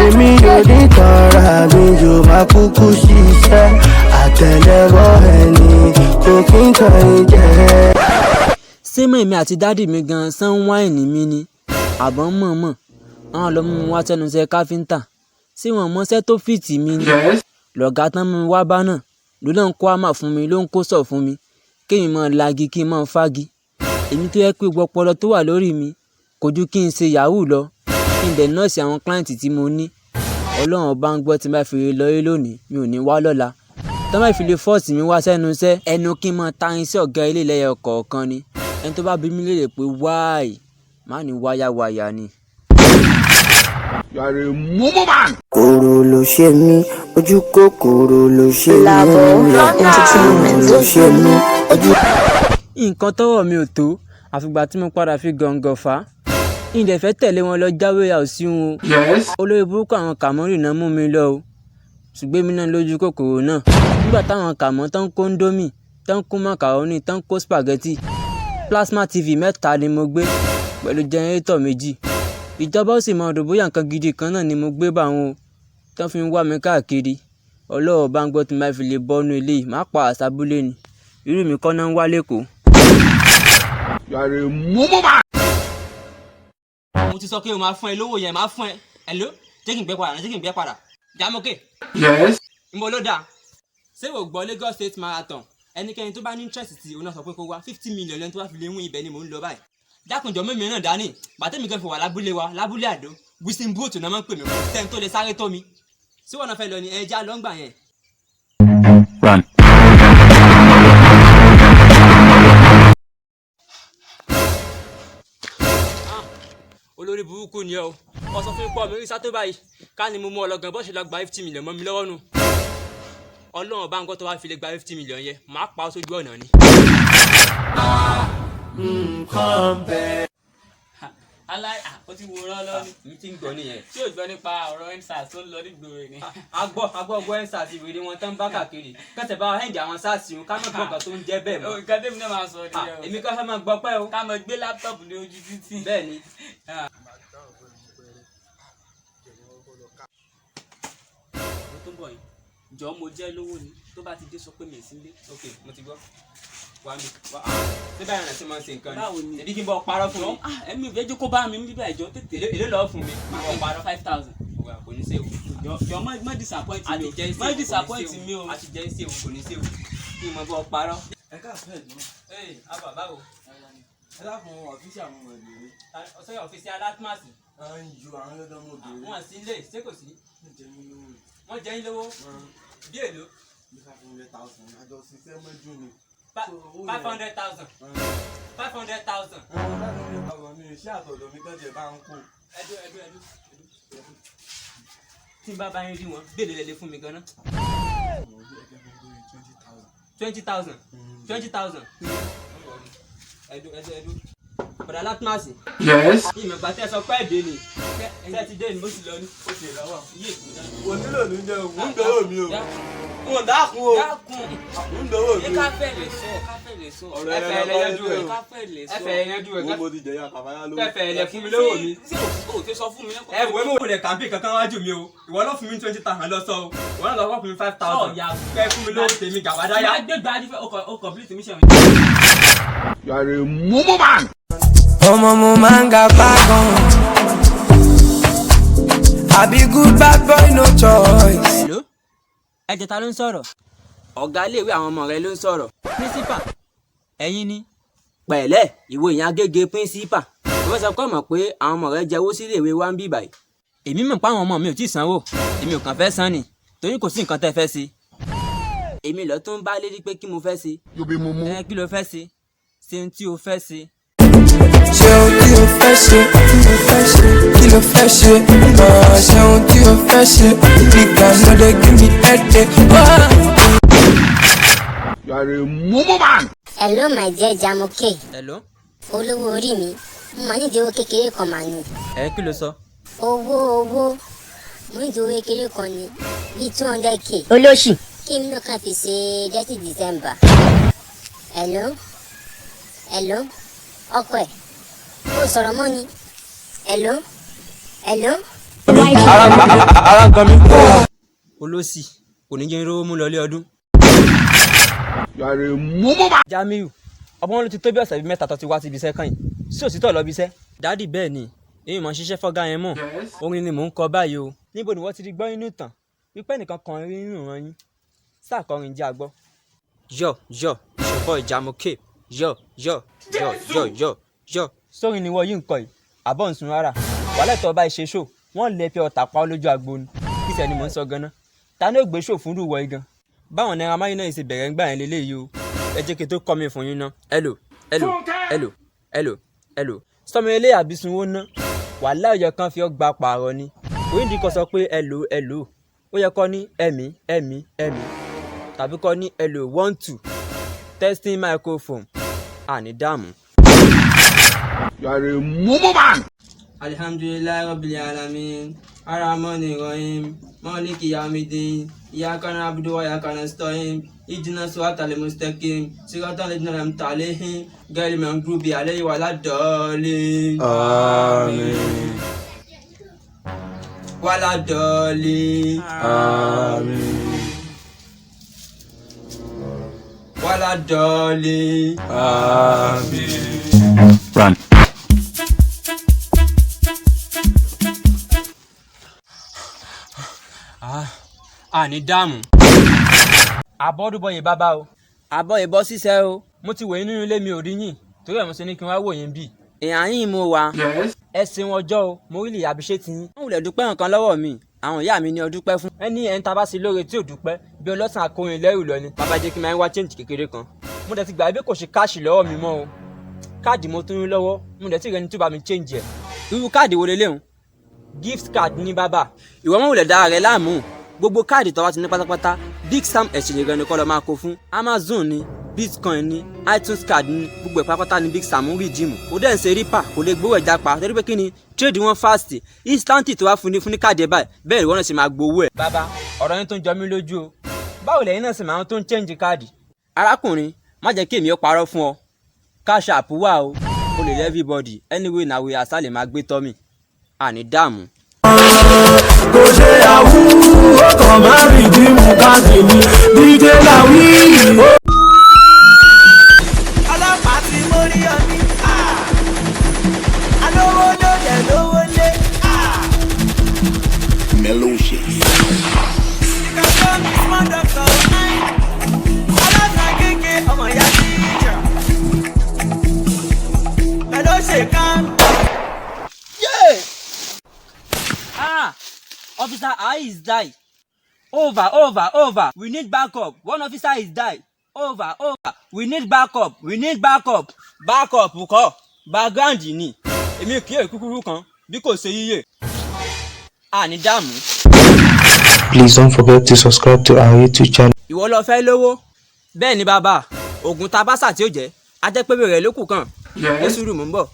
èmi ò ní tọ́ra mi yóò máa kúkú ṣiṣẹ́ àtẹ́lẹwọ́ ẹni kò kí n tàn yín jẹ. ṣé mọ̀ èmi àti dádì mi gan san wáìnì mi ni àbọ̀ mọ̀ọ́mọ̀ àwọn lọ mú mi wá tẹnusẹ́ káfíńtà ṣé wọn mọṣẹ́ tó fìtì mi ni lọ̀gá tán mú mi wá bá náà ló náà ń kó àmà fún mi ló ń kó sọ̀ fún mi kémi máa lagi kí n máa fági èmi tó yẹ pé gbogbo ọpọlọ tó wà lórí mi kò ju kí n ṣe yahoo lọ kí n dẹ̀ nọ́ọ̀sì àwọn kíláǹtì tí mo ní ọlọ́run ọba ń gbọ́ tí n bá fi lọ rí lónìí mi ò ní wá lọ́la tí wọ́n bá fi lè fọ́ọ̀sì mi wá sẹ́nu iṣẹ́ ẹnu kí n máa ta iṣẹ́ ọ̀gá ilé lẹ́yọ kọ̀ọ̀kan ni ẹni tó bá bí mi léèrè pé wáì má ní wáyàwáyà ni. You are a mumu man. Kòrò ló ṣe mí ojú kòkòrò ló ṣe mí kòrò ló ṣe mí ojú. nǹkan tọ́wọ́ mi ò tó àfìgbà tí mo padà fi gàngàn fà á ìdẹ̀ fẹ́ tẹ̀lé wọn lọ jáwé àòsí wọn olórí burúkú àwọn kàmọ́rì náà mú mi lọ o ṣùgbọ́n mi náà lójú kòkòrò náà nígbà táwọn kàmọ́ tán kó ndómì tán kó macaroni tán kó spaghetti plasma tv 3 ni mo gbé pẹ̀lú jẹnẹrétọ̀ 2 ìjọba ó sì mọ ọdún bóyá nǹkan gidi kan náà ni mo gbé bá wọn o tán fi ń wá mi káàkiri ọlọ́wọ́ bá ń gbọ́ tí n bá fi lè bọ́nú ilé yìí má pa àṣàbúlé ni irú mi kọ́ náà ń wá lẹ́kọ̀ọ́. You are a mumu man. mo ti sọ pé o máa fún ẹ lówó yẹn máa fún ẹ hello jẹ́ kí n gbé padà jẹ́ kí n gbé padà jámọ́kè. Yes. nbọ ló dáa ṣé o gbọ́ Lagos State Marathon ẹnikẹ́ni tó bá ní interest tí o náà sọ pé kó wá 50 million lẹ́nu tó bá fi lè win ibẹ̀ ni mò ń lọ báyìí dákùnjọ mẹ́mi náà dání bàtẹ́mi kan fi wà lábúlé wa lábúlé àdó Usain Bolt náà máa ń pè mí fún sẹ́ni tó lè sáré tó mi sí wọn náà fẹ́ lọ ní ẹja lọ́ngbà yẹn. Run. olórí burúkú ni ẹ o wọ́n sọ fún ipò mi rí sátó báyìí ká ní mo mú ọlọ́gàn bó ṣe lọ gba 50 million mọ́ mi lọ́wọ́ nù ọlọ́run bá ń gbọ́ tó wá fi lè gba 50 million yẹn máa pa ọ́ sójú ọ̀nà ni. nǹkan bẹ́ẹ̀. ó ti wòran lọ ni. mi ti ń gbọ́ nìyẹn. tí ò gbọ́ nípa ọ̀rọ̀ EndSARS tó ń lọ nígboro ni. agbọ́ EndSARS ìwé wọn tán bá kàkiri kẹsẹ̀ bá ẹ̀ǹdì àwọn SARS wọn ká má gbọ́ nǹkan tó ń jẹ́ bẹ́ẹ̀ mọ́. nǹkan tẹ́mi náà máa sọ nìyẹn o. èmi kọ́ fẹ́ máa gbọ́ pẹ́ o. ká máa gbé láptọ̀pù ní ojú títì. bẹ́ẹ̀ ni. mo tó bọ̀ yìí jọ̀ọ́ mo jẹ́ lówó ni tó bá ti dé sọ pé mi ì sí ilé. ok mo ti gbọ́ wá mi wá ṣé báyìí rẹ̀ ṣe máa ń ṣe nǹkan ni. báwo ni èdè kí n bọ́ parọ́ fún mi. ẹ̀mí ìfẹ́jú kó bá mi ń bíbá ìjọ tètè. èlé lọ́ọ́ fún mi. máa wọ parọ́ 5,000. kò ní ṣe o. jọ má disappoint mi o má disappoint mi o. a ti jẹ́ ṣe o kò ní ṣe o kí n mọ bọ́ parọ́. ẹ káàsán ẹ̀gbọ́n. ee abba báwo. ẹ dákun ọ̀fíìsì àwọn ọmọ ìlú mi. ọ̀sẹ̀ ọ̀fíìsì alátúmọ̀sì. à ń ju àwọn ọlọ́dọ́ ọmọ obìnrin. wọ́n sí ilé ṣé kò sí. wọ́n jẹ́ yín lówó. bí èlò. bí 500,000 àjọ ṣiṣẹ́ mọ́jú ni. 500,000. 500,000. mi ò ṣe àtọ̀dọ̀ mi tọ́jú bá ń kó. ẹdú tí n bá bá yín rí wọn béèlè lẹ́lẹ́ fún mi gan-an. 20,000. 20,000. ẹdú. bọ̀dà látúmọ̀sì. Yes. ìmọ̀gbà tẹ́ sọ pé èdè ni tẹ́ ti dé ni bó ti lọ ní. ó ṣe ìlọ́wọ́. yé ìkúdá. wò nílò ní jẹ́ òun ń dọ́wọ́ mi o. wọn dákun o. dákun ń dọ́wọ́ mi o. káfẹ́ lè sọ káfẹ́ lè sọ. ọ̀rọ̀ ẹfẹ̀ ẹ̀rọ ẹlẹ́yẹjú ẹ̀. káfẹ́ lè sọ. ẹfẹ̀ ẹlẹ́yẹjú ẹ̀. wo mo ti jẹ̀yà kàfáyà lówó. ẹfẹ̀ ẹlẹ́ fún mi lówó mi. tí o ti sọ fún mi lẹ́kọ̀ọ́. ẹ wò ó mọ̀ rẹ̀ kàmpé kankan wájú mi o ìwọ náà fún mi 20,000 lọ sọ o ìwọ náà lọ fún mi 5,000 Sọ̀yà. kẹ́ fún mi lówó tèmi gàwádáyà. máa gbé gbàdí fẹ́ o complete mission mi. You are a mumu man. ọmọ mo máa ń ga págan àbí good bad boy no choice. hello ẹ̀jẹ̀ ta ló ń sọ̀rọ̀ ọ̀gá iléèwé àwọn ọmọ rẹ ló ń sọ̀rọ̀ principal ẹ̀yin ni pẹ̀lẹ́ ìwọ ìyẹn agége principal wọ́n sọ pé mọ̀ pé àwọn ọmọ rẹ jẹ́wọ́ sí iléèwé wa ń bì báyìí. èmi mọ̀ pé àwọn ọmọ mi ò tí ì sanwó èmi ò kàn fẹ́ san ni torí kò sí nǹkan tẹ́ fẹ́ ṣe. èmi lọ tó ń bá lérí pé kí mo fẹ́ ṣe. You be mumu. kí ló fẹ́ ṣe ṣe ohun tí o fẹ́ ṣe. ṣé ohun tí o fẹ́ ṣe kí ló fẹ́ ṣe ṣé ohun tí o fẹ́ ṣe nígbà náà dé give me headache. You are a mumu man. Hello my dear Jamoke. hello. Olówó orí mi mo máa nídìí owó kékeré kan mà ní. kí ló sọ. owó mo nídìí owó kékeré kan ní bíi 200k. olóṣì. kí mi náà kàn fi ṣe dirty December. hello ọkọ ẹ̀ ó sọ̀rọ̀ mọ́ ni. hello ara nǹkan mi. olóṣì kò ní jẹ́ rówó mú lọlé ọdún. You are a mumu man. Jamiu ọmọ wọn ló ti tó bí ọ̀sẹ̀ bíi mẹ́ta tó ti wá síbi iṣẹ́ kan yìí sí òsítọ́ lọ bí iṣẹ́. dádì bẹ́ẹ̀ ni èmi mọ̀ ṣiṣẹ́ fọ́gá yẹn mọ̀ orin ni mò ń kọ báyìí o. níbo ni wọ́n ti rí gbọ́ inú ìtàn wípé nìkan kan rí nínú ìran yín sáà kọrin jẹ́ àgbọ́. yọ ìṣòfò ìjàmókè yọ. sórí ni wọ́n yìí ń kọ yìí àbọ̀ ń sun rárá wàhálà tó bá ṣe ṣó wọ́n lè fi ọ̀tà pa ọ́ lójú agbo ni kí sẹ́ni mò ń sọ gan-an ta ni ó gbé ṣó fún rúwọ́ igan báwọn Naira Marley náà ṣe bẹ̀rẹ̀ ń gbà yẹn lélẹ́yìí o ẹ jẹ́ kí n tó kọ́ mi fún yín ná. hello sọmi ilé àbísunwó ná wàhálà ó yẹ kán fi ọ́ gba pààrọ̀ ni òyìnbí kan sọ pé hello ó yẹ kọ́ ní ẹ̀mí tàbí kọ́ ní hello 1 2 testing microphone àní dààmú. You are a mumu man. alhamdulilayi rabbil alamin arahmani rahim maliki yawmiddin iyyaka na'budu wa iyyaka nasta'in ihdinas siratal mustaqim siratal ladzina an'amta alaihim ghayril maghdubi alaihim waladdallin Àmín. waladdallin waladdallin. Run. àní dààmú. àbọ̀dúbọ̀yè bàbá o. àbọ̀ ìbọn ṣiṣẹ́ o. mo ti wòye nínú ilé mi ò rí yín torí ẹ̀ mo ṣe ní kí n wá wò yín bí. èèyàn yín mo wà. ẹ ṣeun ọjọ́ o mo rí lè àbíṣe ti yín. wọ́n wulẹ̀ dúpẹ́ nǹkan lọ́wọ́ mi àwọn ìyá mi ni ó dúpẹ́ fún. ẹni ẹ̀ ń ta bá sí lóore tí ò dúpẹ́ bí ọlọ́sàn akóyin lẹ́rù lọ ni. bàbá jẹ́ kí n máa ń wá change kékeré kan. mo dẹ̀ ti gbà bí kò ṣe káàṣì lọ́wọ́ mi mọ́ o. káàdì mo tún rí lọ́wọ́ mo dẹ̀ ti rẹni tó bá mi change ẹ̀. irú káàdì wo leléhùn? gift card ní bàbá. ìwọ mọ̀ wulẹ̀ dára rẹ láàmú gbogbo káàdì tó wá ti ní pátápátá Big Sam exchange gan ni kọ́ lọ máa kó fún. Amazon ni Bitcoin ni iTunes card ni gbogbo ẹ̀ pátápátá ni Big Sam ń rí jíìmù. kò dẹ̀ ń ṣe rípà kò lè gbowó ẹja pa torí pé kí ni trade wọn fast instant tó wá fún ní káàdì ẹ̀ báyìí bẹ́ẹ̀ ìwọ náà sì máa gbowó ẹ̀. bàbá ọ̀rọ̀ yín tó ń jọ mí lójú o báwo lẹ́yìn náà sì máa tó ń change káàdì. arákùnrin má jẹ́ kí èmi ó parọ́ fún ọ cash app wà o o lè lẹ́ everybody anyway na we àṣà lè máa gbé tọ́ mi àní dààmú. kò ṣe àwú ọkàn má rí bí mo bá sì ní díje láwí. ọlọ́pàá ti mórí ọní alówó ló dẹ̀ lówó lé. Mellow shit. ìkàtọ́ mi small doctor ọlọ́sàn kéèké ọmọ ìyá tíjà mẹ́lọ́ ṣe kán. Officer I is die. Over. We need backup. One officer is die. Over. We need backup. Backup kọ́. Background ni. Èmi kì í kúkúrú kan bí kò ṣe yíyẹ. Àní dààmú. Please don't forget to subscribe to our YouTube channel. Ìwọ lọ fẹ́ lówó. Bẹ́ẹ̀ ni bàbá. Ògùn tabasa tí ó jẹ́. A jẹ́ pé bẹ̀rẹ̀ lókù kan. Ẹ sùúrù mò ń bọ̀.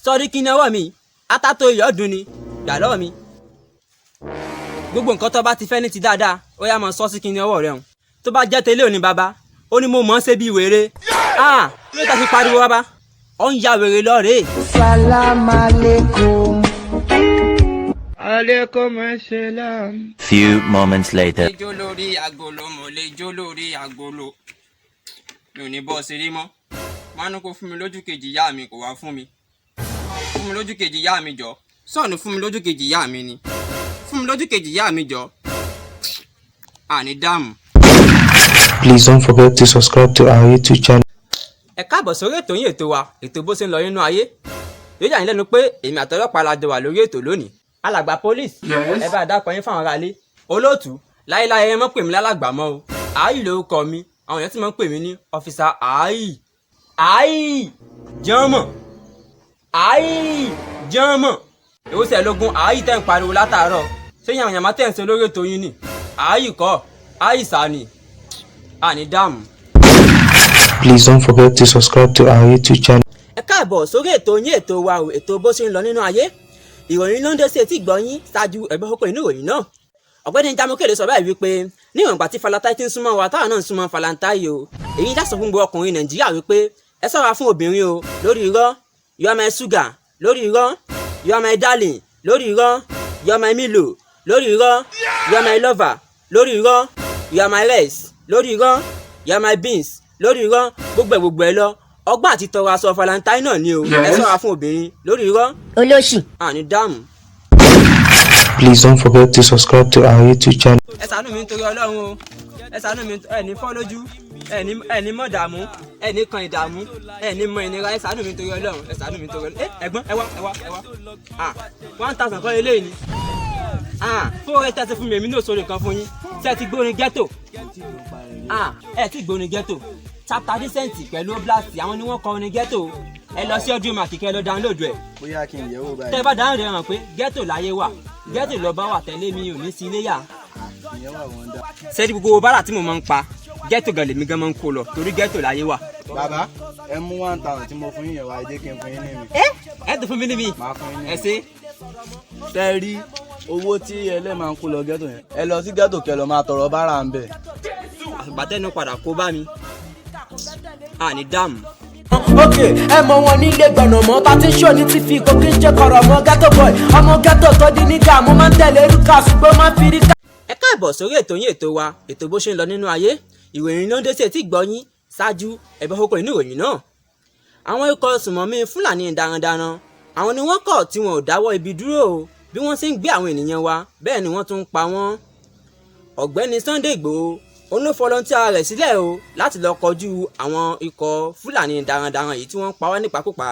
Sọ́rí kí ni ọwọ́ mi? Atato ìyọ́dún ni gbà lọ́wọ́ mi. gbogbo nǹkan tó bá ti fẹ́ ní ti dáadáa ó yá máa sọ sí kíni ọwọ́ rẹ̀ hùn. tó bá jẹ́ tẹ́lẹ̀ òní bàbá ó ní mo mọ̀ ọ́n ṣe bí wèrè. kí ló ta fi pariwo bàbá ó ń ya wèrè lọ́ọ̀rẹ́. Salam alaikum. Few moments later. mo lè jó lórí agolo mi ò ní bọ́ ṣe rí mọ́. mánú kó fún mi lójú kejì ìyá mi kò wá fún mi. fún mi lójú kejì ìyá mi jọ sọ́ọ̀nù fún mi lójú kejì ìyá mi ni fún mi lójú kejì ìyá mi jọ àní dààmú. Please don't forget to subscribe to our YouTube channel. ẹ káàbọ̀ sórí ètò yín ètò wa ètò bó ṣe ń lọ nínú ayé yóò yà yín lẹ́nu pé èmi àtọlọ́pàá la jọ wà lórí ètò lónìí. alàgbà police ẹ bá dákọ yín fáwọn aráalé olóòtú láéláé ẹ mọ̀ pè mí lálàgbà mọ́ o ààyè lórúkọ mi àwọn èèyàn tí wọ́n ń pè mí ní ọ́físà ààyè jẹ́mọ̀ èwo sẹ̀ lógún ààyè tẹ̀ ń pariwo látàárọ̀ sẹ́yìn àwọn èèyàn máa tẹ̀ ń ṣe lórí ètò yín ni ààyè kọ́ ààyè sani àní dààmú. Please don't forget to subscribe to our YouTube channel. ẹ káàbọ̀ sórí ètò yín ètò wa o ètò bó ṣe ń lọ nínú ayé ìròyìn ló ń dé sí etí ìgbọ́ yín ṣáájú ẹgbẹ́ kókó inú ìròyìn náà ọ̀gbẹ́ni Jámókèlè sọ báyìí wípé níwọ̀n ìgbà tí Falantai ti ń súnmọ́ wa táwọn náà ń súnmọ́ Falantai o èyí dá sọ fún gbogbo ọkùnrin Nàìjíríà wípé ẹ ṣọ́ra fún obìnrin o lórí irọ́ you are my sugar lórí irọ́ you are my darling lórí irọ́, you are my Milo lórí irọ́, you are my lover lórí irọ́, you are my rice lórí irọ́, you are my beans lórí irọ́, gbogbo ẹ lọ ọgbọ́n àti tọrọ aṣọ valentine náà ni o ẹ ṣọ́ra fún obìnrin lórí irọ́. olóṣì. àní dáàmú. Please don't forget to subscribe to our YouTube channel. ẹ ṣàánú mi nítorí Ọlọ́run o ẹ ṣàánú mi ẹ ní fọ́ lójú ẹ ní mọ̀ dààmú ẹ ní kan ìdààmú ẹ ní mọ ìnira ẹ ṣàánú mi nítorí Ọlọ́run ẹ ṣàánú mi nítorí Ọlọ́run. ẹ̀gbọ́n ẹ wá 1000 kọ́ eléyìí ni fún ọ̀rẹ́ tẹ́sí fún mi èmi ní òṣòro kan fún yín tí ẹ ti gbórin ghetto ẹ ti gbórin ghetto chapter decent pẹ̀lú oblast àwọn ni wọ́n kọ orin ghetto ẹ lọ sí audio mark kẹ́ lọ download ẹ̀. bóyá kí n yẹ̀wò báyìí. tẹ́ ẹ bá dáhùn rẹ̀ hàn pé ghetto láyé wà ghetto lọ́ba wà tẹ́lẹ̀ mi ò ní sí ilé yà. ìyẹn wà wọ́n dá. sẹ́ẹ̀dì gbogbo bàrà tí mo máa ń pa ghetto gan lèmi gan máa ń kó lọ torí ghetto láyé wà. bàbá ẹ mú 1000 tí mo fún yín yẹn wá ẹ jẹ́ kí n fún yín ní mi. ẹ tó fún mi ní mi. máa fún yín ní mi. ẹ ṣe. tẹ́ rí owó tí ẹlẹ́ máa ń kó lọ ghetto yẹn ẹ lọ sí ghetto kẹ́ lọ máa tọrọ bára ń bẹ̀. àgbàtẹ́nu padà kó bá mi àní dáàmú. ok ẹ mọ wọn nílé gbọ̀nà mọ́ bá ti ń ṣó ní tv kò kí n ṣe kọ̀rọ̀ mọ́ ghetto boy ọmọ ghetto tó di nígà mo máa ń tẹ̀lé rúkà ṣùgbọ́n máa ń fi rí ká. ẹ káàbọ̀ sórí ètò yín ètò wa ètò bó ṣe ń lọ nínú ayé ìròyìn ló ń dé sí etí gbọ́ yín ṣáájú ẹ̀bẹ̀ kókó nínú ìròyìn náà. àwọn ikọ̀ sùmọ̀mí fúlàní darandaran àwọn ni wọ́n kọ̀ tí wọn ò dáwọ́ ibi dúró o bí wọ́n ṣe ń gbé àwọn ènìyàn wa bẹ́ẹ̀ ni wọ́n tún ń pa wọ́n. ọ̀gbẹ́ni Sunday Igboho òun ló fọlọ́ntì rẹ̀ sílẹ̀ o láti lọ kọjú àwọn ikọ̀ fúlàní darandaran yìí tí wọ́n pa wá nípakúpa.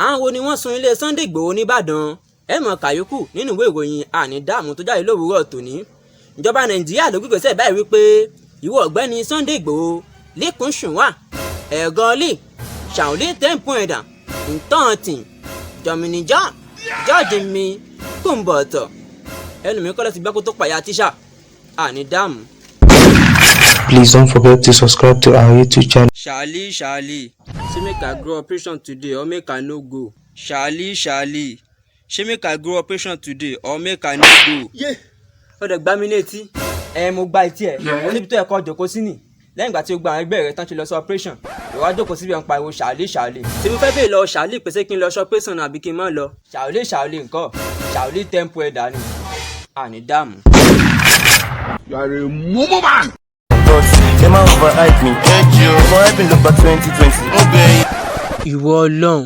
àwọn wo ni wọ́n sun ilé Sunday Igboho nìbàdàn ẹ mọ̀ kàyókù nínú ìwé ìròyìn àní dáàmú tó jáde lówùúrọ̀ tòní. ìjọba nàìjíríà ló gbégbèsè báyìí wípé ìwọ ọ̀gbẹ́ni Sunday Igboho lẹ́kùn ṣùnwà ẹ̀gọ́lì ṣàwùlé tẹ́ǹpọ̀ẹ̀dà ntọ́ọ̀tì jọ̀mìnìjà jọ́ọ̀jì mi kùnbọ̀tọ̀ ẹnu mi kọ́lẹ́ ti gbẹ́ kó tó pàyà tíṣà àní dáàmú. Please don't forget to subscribe to our YouTube channel. Charlie say make I grow operation today or make I no go. Charlie say make I grow operation today or make I no go. ó dẹ̀ gbá mi létí mo gba etí ẹ̀ níbi tó yẹ kó jókòó sí ni lẹ́yìn ìgbà tí ó gba àwọn ẹgbẹ́ rẹ̀ tán ti lọ sí operation ìwà jókòó síbi ẹ̀ ń pariwo Charlie tí mo fẹ́ bèèrè lọ Charlie pèsè kí n lọ sí operation àbí kí n má lọ Charlie nǹkan Charlie tempo ẹ̀dá ni àní dààmú. You are a mumu man. They might overhype me. Overhype me number 2020. Ìwọ Ọlọ́run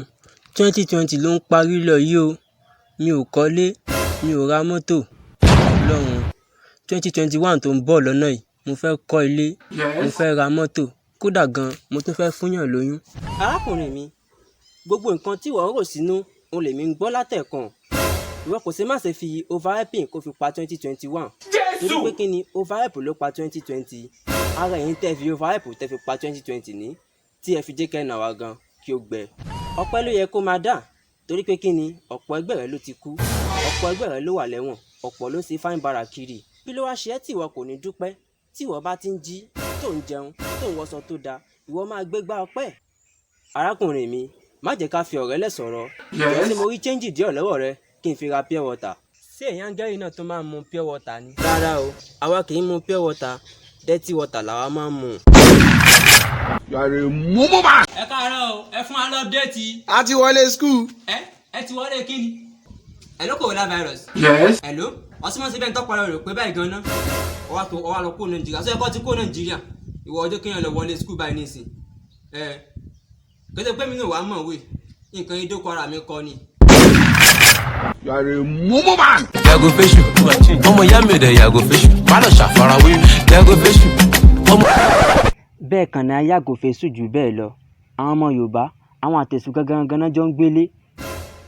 2020 ló ń parí lọ yìí o mi ò kọ́lé mi ò ra mọ́tò Ọlọ́run 2021 tó ń bọ̀ lọ́nà yìí mo fẹ́ kọ́ ilé mo fẹ́ ra mọ́tò kódà gan mo tún fẹ́ fúnyàn lóyún. arákùnrin mi gbogbo nǹkan tí ìwọ ń rò sínú òun lèmi ń gbọ́ látẹ̀kàn ìwọ kò ṣe má ṣe fi overhyping kó fi pa 2021 torí pé kí ni overhype ló pa 2020 ara ẹ̀yin tẹ́ fi overhype tẹ́ fi pa 2020 ní tí ẹ fi jẹ́ kẹ́nà wa gan kí ó gbẹ ọpẹ́ ló yẹ kó máa dà torí pé kí ni ọ̀pọ̀ ẹgbẹ́ rẹ ló ti kú ọ̀pọ̀ ẹgbẹ́ rẹ ló wà lẹ́wọ̀n ọ̀pọ̀ ló ń ṣe fáìn bára kiri kí ló wá ṣe ẹ́ tí ìwọ kò ní dúpẹ́ tí ìwọ bá ti ń jí tó ń jẹun tó ń wọṣọ tó dáa ìwọ máa gbégbá ọpẹ́. arákùnrin mi má jẹ́ ká fi ọ̀rẹ́ lẹ̀ sọ̀rọ̀ ìjọ tí mo rí chẹ́ńjì díẹ̀ lọ́wọ́ rẹ kí n fi ra pure water. ṣé èèyàn gẹ́rì náà tó máa ń mu pure water ni. rárá o àwa kì í mu pure water dirty water làwa máa ń mu. You are a mumu man. ẹ káàárọ̀ o ẹ fún wa lọ́pdẹ́ẹ̀tì. a ti wọlé school. ẹ ti wọlé kí ni. hello coronavirus. Yes. hello ọsùnmọ́sí bẹ́ẹ̀ ń tọ́pọ̀ rẹ̀ pé báyìí gan-an ọwọ́ lọ kó nàìjíríà sọ ẹ̀kọ́ ti kó nàìjíríà ìwọ ọjọ́ kéèyàn lọ wọlé school báyìí nísìn kété pé mi náà wàá mọ̀ wé nǹkan ìdókò ara mi kọ́ ni. You are a mumu man. Yàgò fẹ́ṣù ọmọ ìyá mi rẹ̀ yàgò fẹ́ṣù má lọ ṣàfarawé yàgò fẹ́ṣù ọmọ. bẹ́ẹ̀ kàn ní ayágò fẹ́ṣù jù bẹ́ẹ̀ lọ àwọn ọmọ yorùbá àwọn àtẹ̀sùn gangan jọ ń gbélé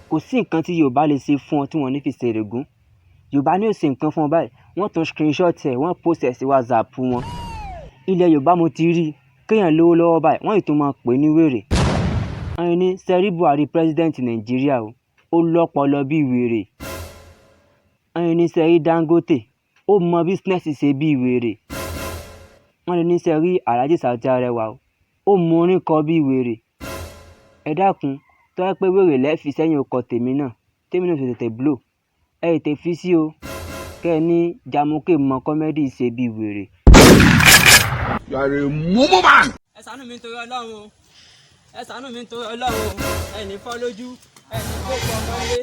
kò sí nǹkan tí yorùbá lè ṣe fún ọ tí wọ́n ní fi ṣèrègùn yorùbá ní ó ṣe nǹkan fún ọ báyìí wọ́n tún screenshot ẹ̀ wọ́n post ẹ̀ sí whatsapp wọn ilẹ̀ yorùbá mo ti rí kéèyàn lówó lọ́wọ́ báyìí wọ́n ì tún máa pè ní wèrè ẹni ní sẹ́rí buhari president nàìjíríà o ó lọ́pọlọ bí wèrè ẹni ní sẹ́rí dangote ó mọ bísínẹ́sì ṣe bí wèrè wọ́n lè ní sẹ́rí alhaji Saoty Arewa o ó mọ orin kọ bí wèrè ẹ dákun tó yẹ pé wèrè lẹ́ẹ̀fi sẹ́yìn ọkọ̀ tèmi náà fi tètè blow ẹ tètè fi sí o kẹ́ ẹ ní Jamoke mọ kọ́mẹ́dì ṣe bí wèrè. You are a mumu man. ẹ ṣàánú mi nítorí ọlọ́run o ẹ ṣàánú mi nítorí ọlọ́run o ẹnì fọ́ lójú ẹnì kó pọ̀ ọmọ ilé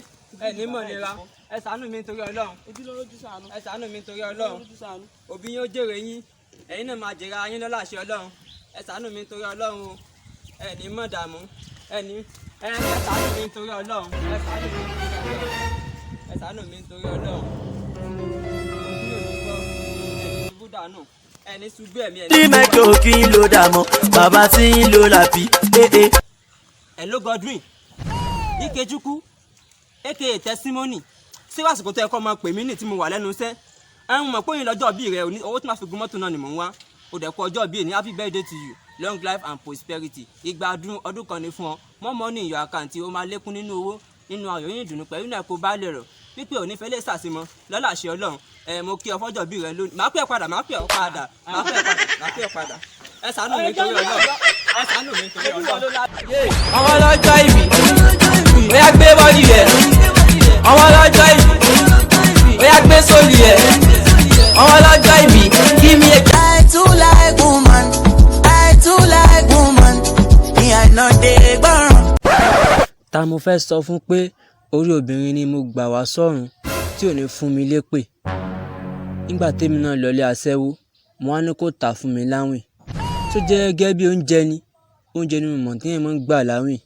ẹ ní mọ̀ nira ẹ ṣàánú mi nítorí Ọlọ́run ẹ ṣàánú mi nítorí Ọlọ́run òbí yín ó jèrè yín ẹ̀yin náà máa jèrè ayín lọ́la àṣẹ Ọlọ́run ẹ ṣàánú mi nítorí Ọlọ́run o ẹ ní mọ̀ dààmú ẹ ṣàánú mi nítorí Ọlọ́run ẹ ṣàánú mi nítorí Ọlọ́run dànù ẹni ṣubú ẹ̀mí ẹni. tí mẹ́jọ kí n lo dààmú bàbá tí ń lo làbí. Hello Godwin Ikechukwu aka testimony sí wàsíkò tó ẹ kọ́ máa pè mí ní tí mo wà lẹ́nu iṣẹ́ ẹ̀hún mọ̀ pé òyìn lọ́jọ́ bí rẹ owó tí máa fi gun mọ́tò náà ni mò ń wá o dẹ̀ kú ọjọ́ bí èní happy birthday to you long life and prosperity ìgbà ọdún kan ní fún ọ more money in your account o máa lékún nínú owó nínú ayọ̀ yín ìdùnnú pẹ̀lú náà kó bá lè rọ̀ pípé òní fẹ́ lè ṣàṣemọ lọ́la àṣẹ Ọlọ́run mo kí ọ fọ́jọ́ bí rẹ lónìí máa pẹ́ padà ẹ ṣàánú mi torí Ọlọ́run ẹ ṣàánú mi torí Ọlọ́run. ọmọ ọlọ́jọ́ ìbí ó yá gbé bọ́ọ̀lì yẹ ọmọ ọlọ́jọ́ ìbí ó yá gbé sóòlì yẹ ọmọ ọlọ́jọ́ ìbí kí mi. I too like woman, me I no dey gbọ́ràn. ta mo fẹ́ sọ fún pé orí obìnrin ni mo gbà wá sọ́run tí ò ní fún mi lépè nígbà tèmi náà lọlé aṣẹ́wó mo wá ní kó tà fún mi láwìn tó jẹ́ gẹ́gẹ́ bí oúnjẹ ni mo mọ̀ tí yẹn máa ń gbà láwìn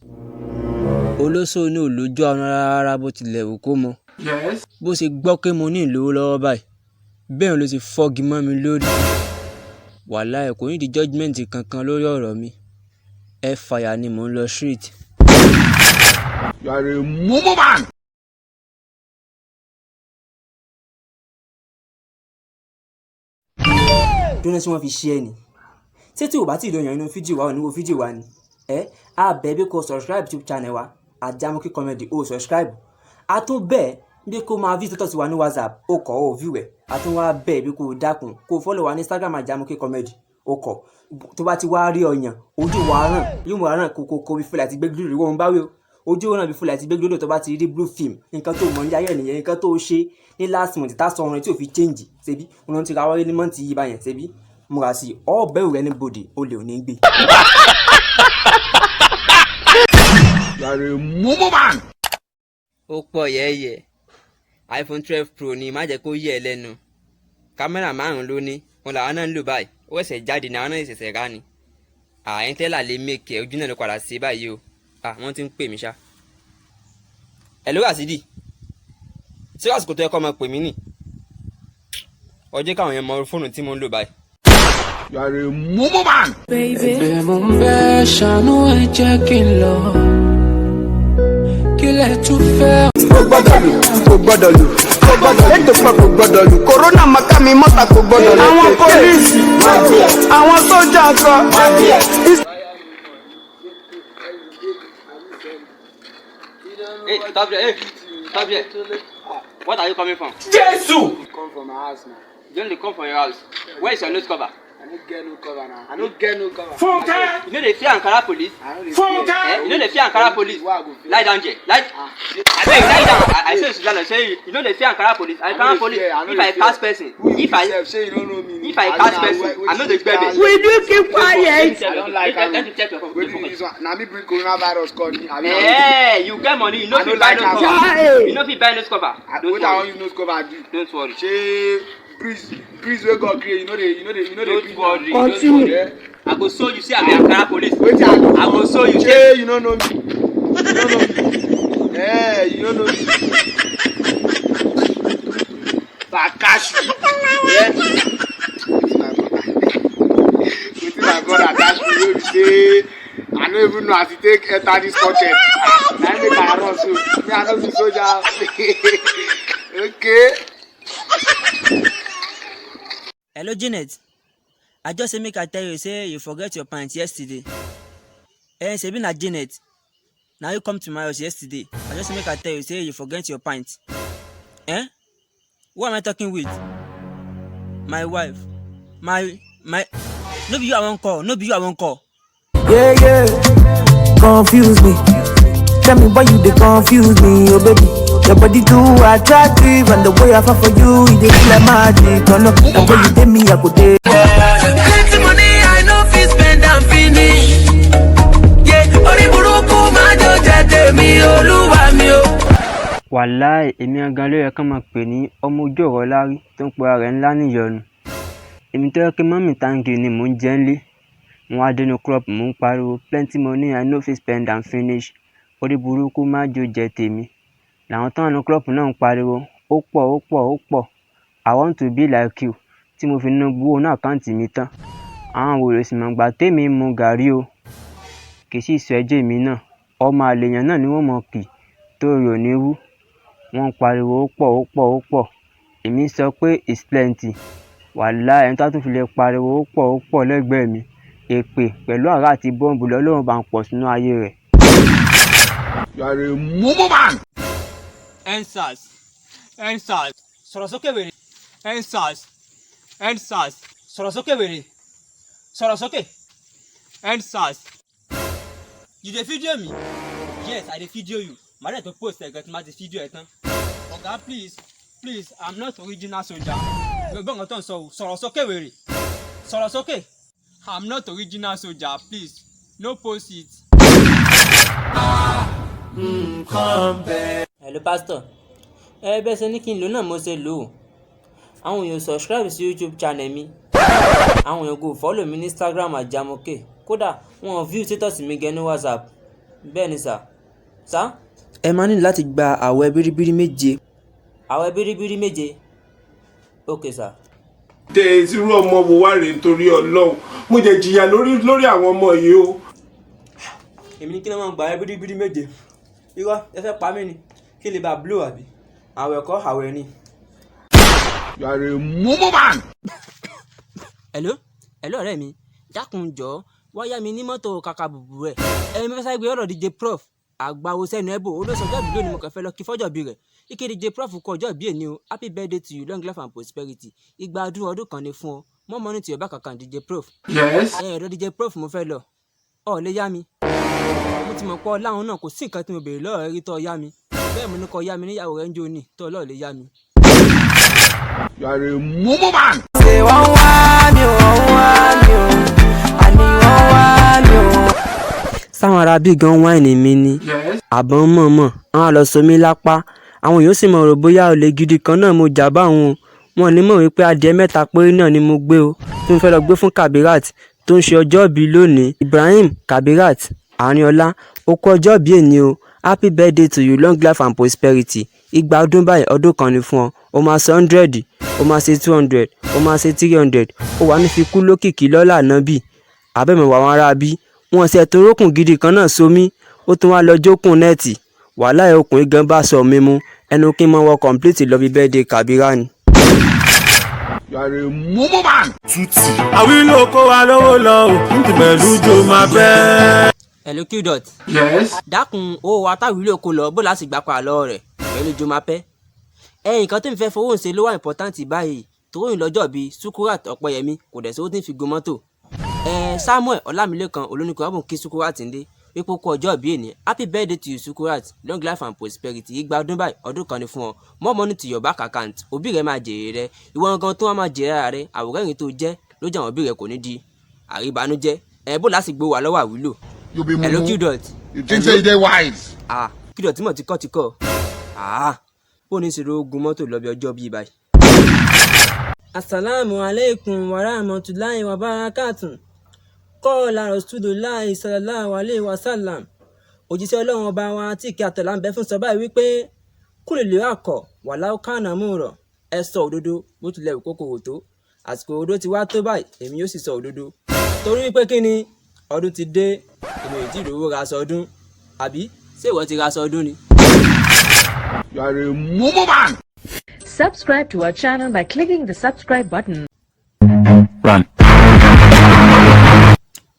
olóṣò ní òlójú ọ̀run rárá bó tilẹ̀ wù kó mọ bó ṣe gbọ́ pé mo ní ìlówó lọ́wọ́ báyìí bẹ́ẹ̀ ló ti fọ́gi mọ́ mi lórí wàláhì kò ní di judgement kankan lórí ọ̀rọ̀ mi ẹ fàyà ni mò ń lọ street. You are a mumu man. dúró tí wọ́n fi ṣe ẹ ni ṣé tí o bá ti lọ yàn nínú fídíò wa ò ní wo fídíò wa ni a bẹ̀ bí kò subscribe to channel wa Ajamuki Comedy o subscribe a tún bẹ̀ bí kò máa visit us wa ní WhatsApp o kọ̀ o view ẹ̀ a tún wá bẹ̀ bí kò dákun kò follow wa ní Instagram Ajamuki Comedy o kọ̀ tó bá ti wá rí ọyàn ojú wa ràn yóò mọ̀ ràn kò bí fúlẹ̀ àti gbégbé rí wọ́n bá wí o ojú ràn bí fúlẹ̀ àti gbégbé tó bá ti rí blue film nǹkan tó mọ̀ ní ayé nìyẹn nǹkan tó ṣe ní last month tá sọ ọ̀run tí ò fi change ṣebí wọn ti ra wáyé ní mọ́ǹtì yìí báyẹn ṣebí múra sí ọ bẹ̀rù rẹ ní bòde o lè ò ní gbé. You are a mumu man. ó pọ̀ yẹ́yẹ́ iPhone 12 Pro ni má jẹ́ kó yẹ ẹ lẹ́nu kámẹ́rà 5 ló ní wọn làwọn náà ń lò báyìí ó ẹ̀sẹ̀ jáde ní àwọn náà ìṣẹ̀ṣẹ̀ rà ni àyẹn tẹ́lá lè mẹ́kẹ́ ojú náà ló padà sí báyìí o wọ́n ti ń pè mí ṣá. Hello Rasidi ṣé àsìkò tó yẹ kó máa pè mí nì ọjọ́ káwọn yẹn mọ fóònù tí mo ń lò báyìí. You are a mumu man. Ẹgbẹ́ mo ń bẹ́ ṣàánú ẹ jẹ́ kí n lọ kí lẹ tún fẹ́. kò gbọ́dọ̀ lù ètò pọ̀ kò gbọ́dọ̀ lù kòrónà maka mi mọ́ta kò gbọ́dọ̀ lù. àwọn pólíìsì àwọn sójà sọ. Hey, stop there. What are you coming from? Jesus! Come from my house now. You only come from your house. Where is your nose cover? I don't get no cover now. I don't get no cover. You know they fear Ankara police? You know they fear Ankara police? Lie down there. Lie down. I say Suzanne, say you know they fear Ankara police. Ankara police. If I catch person, if I catch person, I know the baby. Will you keep quiet? I don't like how Let me check your phone. now me bring coronavirus call me. Hey, you get money, you know if buy nose cover. You know if buy nose cover. What I want you nose cover do? Don't worry. Breeze wey God create, you know Don't worry. Continue. I go show you say I be Ankara police. I go show you. Say you don't know me. Hey, you don't know me. Bakashi. Yeah. Wetin my brother dash me wey be say I no even know as he take enter this content. Na him make I run so. Me I no be soldier. Okay. Hello Janet, I just say make I tell you say you forget your pants yesterday. Shebi na Janet, now you come to my house yesterday. I just say make I tell you say you forget your pants. Who am I talking with? My wife. My. No be you I won't call. Yeah. Confuse me. Tell me why you dey confuse me, oh baby. Your body too attractive, and the way I fall for you, it dey feel like magic. Oh no, the way you take me, I go dey. Plenty money, I know fit spend and finish. Yeah, orí burúkú máa jọ jẹ tèmi, Olúwa mi o. wàláì èmi gangan ló yẹ kán máa pè ní ọmọ ojú ọ̀rọ̀ lárí tó ń pera rẹ̀ ńlá níyọnu. èmi tó yẹ kí mọ́mì táǹkì ni mò ń jẹ́ ńlé. mo wá dénú crop mò ń pariwo plenty money I no fit spend and finish. orí burúkú má jò jẹ tèmi. làwọn tó wà nínú crop náà ń pariwo ó pọ̀ I want to be like you tí mo fi ná gbówó náà àkáǹtì mi tán. àwọn wèrè sì mọ̀ gbà tèmi mu gàrí o. kì í sì sọ ẹjẹ́ mi náà ọmọ àlèyàn náà ni wọ́n mọ̀ kì tó rí òní wú. wọ́n ń pariwo ó pọ̀ èmi sọ pé it's plenty. wàláì ẹni tó tún fi lè pariwo ó pọ̀ lẹ́gbẹ̀ẹ́ mi èpè pẹ̀lú àrá àti bọ́ǹbù lọ́lọ́run bá ń pọ̀ sínú ayé rẹ̀. You are a mumu man. Endsars sọ̀rọ̀ sókè wèrè. Endsars sọ̀rọ̀ sókè wèrè. sọ̀rọ̀ sókè. Endsars. You dey video me? Yes, I dey video you. màá dẹ̀ tó post ẹ̀ gan tí màá ti video ẹ̀ tán. ọ̀gá please I'm not original soldier. gbogbo nǹkan tó ń sọ sọ̀rọ̀ sókè wèrè. sọ̀rọ̀ sókè. I'm not original soldier, please no post it. hello pastor bẹ́ẹ̀ ṣe ní kí n lò náà mo ṣe lò ó. àwọn èèyàn subscribe sí YouTube channel mi. àwọn èèyàn kò follow mi ní Instagram Ajamoke. kódà wọn view status mi gan ní WhatsApp. bẹ́ẹ̀ ni sà. ẹ máa ní láti gba àwẹ̀ bíríbírí méje. àwẹ̀ bíríbírí méje. ok sà. tẹ irú ọmọ wo wá rèé nítorí Ọlọ́run mo jẹ jìyà lórí àwọn ọmọ yìí o. èmi ní kí ló máa ń gba àwẹ̀ bíríbírí méje. irọ́ ẹ fẹ́ pa mí ni kí lè bá blow àbí àwẹ̀ kọ́ àwẹ̀ ni. You are a mumu man. hello ọ̀rẹ́ mi dákun jọ̀ọ́ wáyà mi ní mọ́tò kàkà bùbù rẹ̀ ẹ̀mí fẹ́ sáré gbé ọ̀rọ̀ DJ Prof àgbàwo sẹ́nu ẹ̀bù olóṣọjọ́ ìbí lónìí mo kàn fẹ́ lọ kí fọ́jọ́ bí rẹ̀ ike DJ Prof kọ ọjọ́ ìbí ẹ̀ ní o happy birthday to you long life and prosperity igba ọdún kan ni fún ọ mọ́ mọ́nì tí ọba kankan DJ Prof. Yes. ẹ̀rọ DJ Prof mo fẹ́ lọ ọ̀ lè yá mi mo ti mọ̀ pọ̀ láwọn náà kò sí nǹkan tí mo béèrè lọ́wọ́ rẹ rí tọ́ yá mi bẹ́ẹ̀ mo ní kọ́ yá mi níyàwó rẹ̀ ń jó ní tọ́ lọ́ọ̀ lè yá mi. You are a mumu man. Say one one you, and you one you. sáwọn ará bíi gan wáìnì mi ni àbọ̀ mọ̀ọ́mọ̀ àwọn àlọ́ so mí lápá àwọn yóò sì mọ̀ rò bóyá olè gidi kan náà mo jà báwọn wọn ní mọ̀ wípé adìẹ mẹ́ta péré náà ni mo gbé o tó ń fẹ́ lọ gbé fún Kabirat tó ń ṣe ọjọ́ ìbí lónìí Ibrahim Kabirat Arinola ó kú ọjọ́ ìbí èní o happy birthday to you long life and prosperity igba ọdún báyìí ọdún kan ni fún ọ o máa ṣe 100 o máa ṣe 200 o máa ṣe 300 o wà ní fi kú lókìkí lọ́lá nábì abẹ́mẹ̀wá wọn ará bí wọn ṣe torókùn gidi kan náà sómi ó tún wá lọ jókùn nẹ́ẹ̀tì wàhálà ẹ̀ ọkùnrin gan bá sọ mi mú ẹnu kí n máa wọ complete lọ bí birthday Kabira ni. You are a mumu man. Tuti. Àwílò kó wa lówó lọ o pẹ̀lú jo máa bẹ́ẹ̀. hello Q-Dot. Yes. dákun owó wa táwílò kó lọ bó láti gbà pa àlọ́ rẹ̀ pẹ̀lú jo máa pẹ́. nǹkan tó ń fẹ́ fowó ń ṣe ló wà important báyìí tòun lọ́jọ́ bíi Sukurat Ọ̀pẹ́yẹmí kò dẹ̀ sówó tí ń fi gun mọ́tò. Samuel Ọlámilékan olóníkun abùn kí Sukurat ń dé wípé kú ọjọ́ ìbí èní happy birthday to you Sukurat long life and prosperity igba ọdún báyìí ọdún kan ni fún ọ more money to your bank account òbí rẹ máa jèrè rẹ ìwọ gan tó wá máa jèrè ara rẹ àwòrán ìrìn tó jẹ́ ló jẹ́ àwọn òbí rẹ kò ní di àríbànújẹ́ bó láti gbowó lọ́wọ́ àwílò. hello Q-Dot. You think say you dey wise? Q-Dot mọ̀ tíkọ́ bó ní ìṣòro ogun mọ́tò lọ bí ọjọ́ bíi báyìí. asalaamu aleykum wa rahmatulahi wa barakatun kọ́ọ̀lá Rasulullahi sallallahu alayhi wa sallam òjíṣẹ́ ọlọ́run ọba wa tí ìkẹ́ àtọ̀lá ń bẹ fún sọ báyìí wípé kúlè lè àkọ́ wà láwùkánà mú rọ̀ ẹ sọ òdodo bó tilẹ̀ kókòrò tó àsìkò òdodo ti wá tó báyìí èmi yóò sì sọ òdodo torí wípé kí ni ọdún ti dé èmi ò tí ì rówó raṣọ ọdún àbí ṣé ìwọ ti raṣọ ọdún ni. You are a mumu man. Subscribe to our channel by clicking the subscribe button. Run.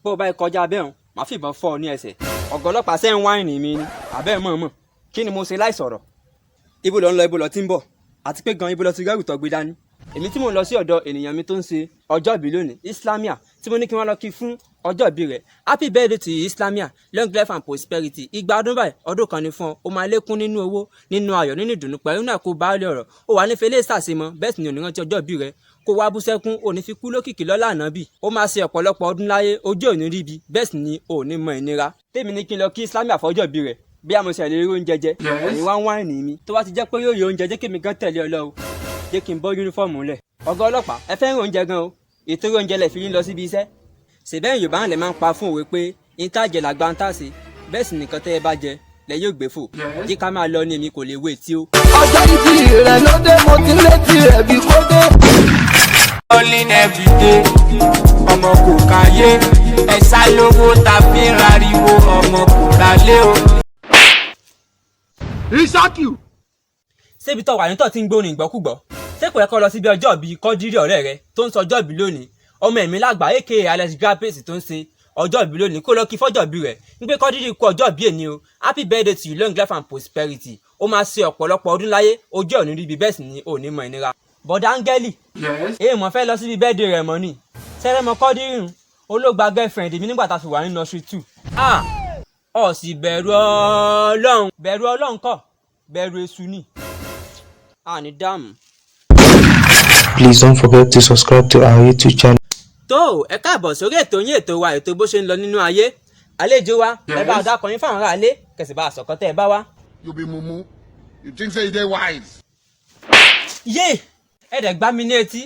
bó o bá kọjá bẹ́ẹ̀ máa fìbọn fọ́ ọ ní ẹsẹ̀ ọ̀gá ọlọ́pàá sẹ́yìn wáìnì mi ni àbẹ́ mọ̀ọ́mọ̀ kí ni mo ṣe láì sọ̀rọ̀ ibo lọ ń lọ ibo lọ ti ń bọ̀ àti pé gan ibo lọ ti rẹ́rù tó gbé dání èmi tí mò ń lọ sí ọ̀dọ̀ ènìyàn mi tó ń ṣe ọjọ́ ìbí lónìí Islamia tí mo ní kí wọ́n lọ kí fún ọjọ́ ìbí rẹ̀ happy birthday to you Islamia long life and prosperity igba ọdún báyìí ọdún kan ni fún ọ ó máa lékún nínú owó nínú ayọ̀ nínú ìdùnnú pẹ̀lú náà kó bá lè ọ̀rọ̀ ó wà ní fẹlẹ́ sàṣemọ bẹ́ẹ̀ sì ni òní rántí ọjọ́ ìbí rẹ̀ kó wá bú sẹ́kún òní fi kú lókìkí lọ́lá ànábì ó máa ṣe ọ̀pọ̀lọpọ̀ ọdún láyé ojú òní ríbi bẹ́ẹ̀ sì ni òní mọ ìnira tèmi ní kí n lọ kí Islamia fọjọ́ ìbí rẹ̀ bí àmọ̀ṣẹ́ lè rí oúnjẹ jẹ ẹ̀yin wá ń wáìnì mi tó bá ti jẹ́ pé yóò yọ oúnjẹ jẹ́ kí mi gan tẹ̀lé ọ lọ o jẹ́ kí n bọ́ yúnífọ́ọ̀mù lẹ̀. ọ̀gá ọlọ́pàá ẹ fẹ́ràn oúnjẹ gan o ètò oúnjẹ lẹ̀ fi yín lọ síbi iṣẹ́ ṣèbẹ́yìn Yorùbá lẹ̀ máa ń pa fún òwe pé ìtajẹ̀ làgbà ń tàṣe bẹ́ẹ̀ sì nìkan tẹ́ ẹ bá jẹ lẹ yóò gbé fò jí ká máa lọ ní èmi kò lè wé tí ó. ọjọ́ ìdí rẹ̀ ló dé mo ti létí rẹ̀ bí kò dé. Rolling everyday ọmọ kò káyé ẹ̀sà lówó tàbí rariwo ọmọ kò rálé o. Ìṣákìú. ṣébi tó wà nítọ̀ tí ń gbórin ìgbọ́kúgbọ́ ṣé kò yẹ kó lọ síbi ọjọ́ bíi Kọ́dírì ọ̀rẹ́ rẹ tó ń sọ ọjọ́ bí lónìí ọmọ ẹ̀mí lágbà aka Alex Grapees tó ń ṣe ọjọ́ bí lónìí kó lọ kí fọ́jọ́ bí rẹ̀ ń pé Kọ́dírì kú ọjọ́ bí èní o happy birthday to you long life and prosperity ó máa ṣe ọ̀pọ̀lọpọ̀ ọdún láyé ojú òní ríbi bẹ́ẹ̀ sì ni òní mọ̀ ìnira. bọ̀dá áńgẹ́lì èèmọ̀ fẹ́ lọ síbi birthday rẹ̀ mọ́ ni sẹ́rẹ́mọ Kọ́dírì rùn olóògbà girlfriend mi nígbà tá a fi wà ní nursery 2 ó sì bẹ̀rù Ọlọ́run kọ́ bẹ̀rù èṣù ni àní dáàmú. Please don't forget to subscribe to our YouTube channel. tó ẹ káàbọ̀ sórí ètò yín ètò wa ètò bó ṣe ń lọ nínú ayé àlejò wa ẹ bá ọ̀dà akọrin fáwọn ará ilé kẹsì bá àsọ̀kọ́ tẹ́ ẹ bá wá. You be mumu. You think say you dey wise. yé ẹ dẹ̀ gbá mi ní etí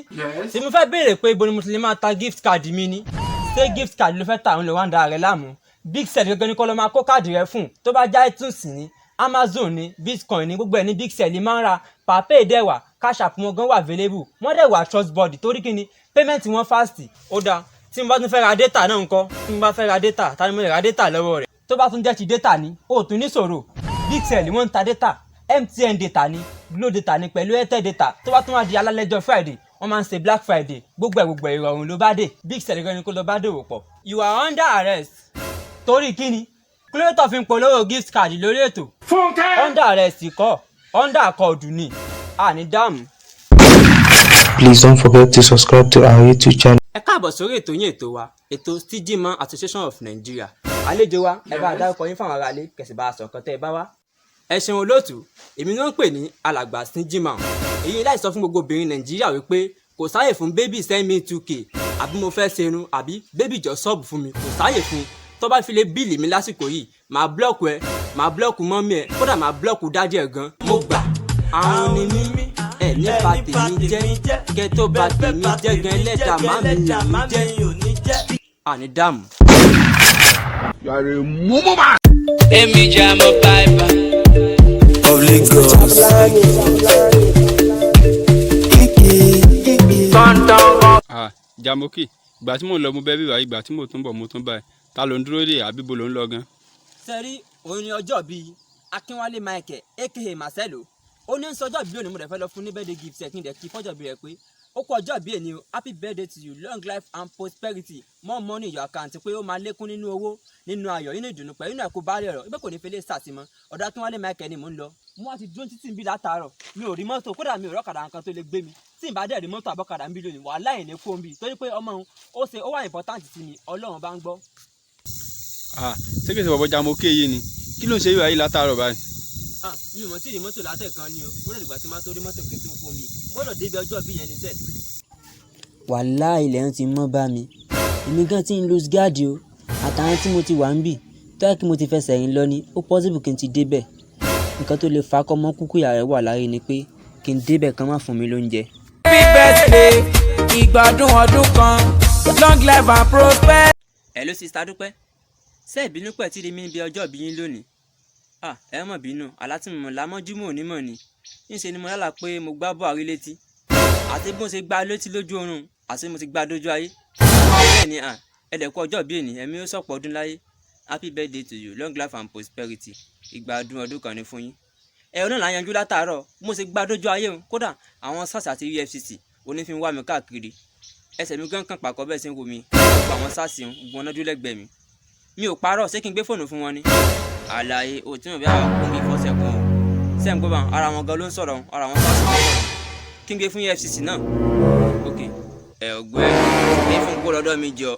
tí mo fẹ́ béèrè pé ibo ni mo ti lè máa ta gift card mi ni ṣé gift card ló fẹ́ ta òun lè wá ń da rẹ láàmú big sell gẹ́gẹ́ ní kọ́ ló máa kó káàdì rẹ fún tó bá já iTunes ní Amazon ní Bitcoin ní gbogbo ẹ̀ ní big sell máa ń ra pàpẹ́ ìdẹ́wà cash app wọn gan wà available wọ́n dẹ̀ wà trust body torí kí ni payment wọn fast ó dáa tí mo bá tún fẹ́ ra data náà ńkọ́ tí mo bá fẹ́ ra data ta ni mo lè ra data lọ́wọ́ rẹ̀ tó bá tún jẹ́ ti data ni ó tún ní ṣòro big sell wọ́n ń ta data MTN data ni Glo data ni pẹ̀lú Airtel data tó bá tún wá di alálẹ́jọ́ Friday wọ́n máa ń ṣe Black Friday gbogbo ìrọ̀rùn ló bá dé big sell gan ni kó lọ bá dòwò pọ̀. You are under arrest torí kí ni kílódé fi ń polówó gift card lórí ètò Fúnkẹ́ under arrest kọ́ under accord ni àní dáàmú. Please don't forget to subscribe to our YouTube channel. ẹ káàbọ̀ sórí ètò yín ètò wa ètò Stijiman Association of Nigeria àlejò wa ẹ bá dárúkọ yín fáwọn aráalé kẹsì bá aṣọ kan tẹ́ ẹ bá wá. ẹ ṣeun olóòtú èmi ló ń pè ní alàgbà Stijiman èyí láì sọ fún gbogbo obìnrin Nàìjíríà wípé kò sáàyè fún baby send me 2k àbí mo fẹ́ ṣerun àbí baby jọ sọ́ọ̀bù fún mi kò sáàyè fún tó bá fi lè bíìlì mi lásìkò yìí màá blọ́ọ̀kù ẹ màá blọ́ọ̀kù mọ́mí ẹ kódà màá blọ́ọ̀kù dádì ẹ gan mo gbà àrùn ni mí ẹ nípa tèmi jẹ́ kẹ́ tó bà tèmi jẹ́ gan ẹlẹ́dàá má mi ò ní jẹ́ àní dààmú. You are a mumu man. èmi jẹ́ àmọ́ báyìí. of Lagos. Jamoki ìgbà tí mò ń lọ mo bẹ́ bíbá ìgbà tí mo tún bọ̀ mo tún báyìí ta ló ń dúró dè àbíbo ló ń lọ gan. sẹ́rí òun ni ọjọ́ bíi Akínwálé Michael aka Marcelo ó ní ń sọjọ́ bí òní mo dẹ̀ fẹ́ lọ fún ní birthday gift ẹ̀ kí n dẹ̀ kí fọ́jọ́ bí rẹ̀ pé ó kú ọjọ́ bí èni o happy birthday to you long life and prosperity more money in your account pé ó máa lékún nínú owó nínú ayọ̀ nínú ìdùnnú pẹ̀lú inú ẹ̀kú bá rẹ̀ rọ̀ ibẹ̀ kò ní fi lè sàtìmọ́ ọ̀dọ̀ Akínwálé Michael ni mò ń lọ mo wá ti dúró títí bí látàárọ̀ mi ò rí mọ́tò kódà mi ò rọ́kadà nǹkan tó lè gbé mi tí n bá dẹ̀ rí mọ́tò àbọ̀kadà ń bí lónìí wàhálà ẹ̀ ní kó ń bì torí pé ọmọ òun ó wà important sí mi Ọlọ́run bá ń gbọ́. ṣé kìí ṣe bọ̀bọ̀ Jamoki èyí ni kí ló ń ṣe ìwà yìí látàárọ̀ báyìí. mi ò mọ̀ tí ì rí mọ́tò látẹ̀kan ni o gbọ́dọ̀ dìgbà tí máa tó rí mọ́tò kí n tó fún mi gbọ́dọ̀ débi ọjọ́ bí yẹn ní sẹ́ẹ̀. wàhálà ilẹ̀ ń ti mọ́ bá mi èmi gan ti ń lose guard o àtàwọn tí mo ti wà ń bì tó yẹ kí mo ti fẹsẹ̀ rìn lọ ni ó possible kí n ti débẹ̀ nǹkan tó lè fa kọ́mọ́ kúkú ìyá rẹ̀ wà láyé ni pé kí n débẹ̀ kán má fún mi lóúnjẹ. happy birthday ìgbádùn ọdún kan long life and prosperity. Hello sister Dúpẹ́ ṣé ìbínú pẹ̀ tí rí mi níbi ọjọ́ bí yín lónìí ẹ mọ̀ bínú alátìmọ̀ lámọ́júmọ̀ onímọ̀ ni ńṣe ni mo lálàá pé mo gbá Buhari létí àti bó ṣe gbá létí lójú oorun àti mo ti gbá dójú ayé bẹ́ẹ̀ ni ẹ̀dẹ̀kú ọjọ́ bí ènì ẹ̀mí ó sọ̀pọ̀ ọdún láyé happy birthday to you long life and prosperity ìgbádùn ọdún kan ní fún yín ẹ̀rọ náà là ń yanjú látàárọ̀ mo ṣe gbá dójú ayé òun kódà àwọn SARS àti EFCC onífin wá mi káàkiri ẹsẹ̀ mi gán kan pàkọ́ bẹ́ẹ̀ sí ń wo mi gbogbo àwọn SARS ń gbọ́n náà dúró lẹ́gbẹ̀ẹ́ mi ò parọ́ ṣé kí n gbé fóònù fún wọn ni àlàyé òtí mo bí àwọn kún bí fọ́sẹ̀ kan o ṣé ń gbọ́ bá ara wọn gan ló ń sọ̀rọ̀ ara wọn SARS ló ń sọ̀rọ̀ kí n gbé fún EFCC náà ok ọ̀gbẹ́ ní fún kó lọ́dọ̀ mi jọ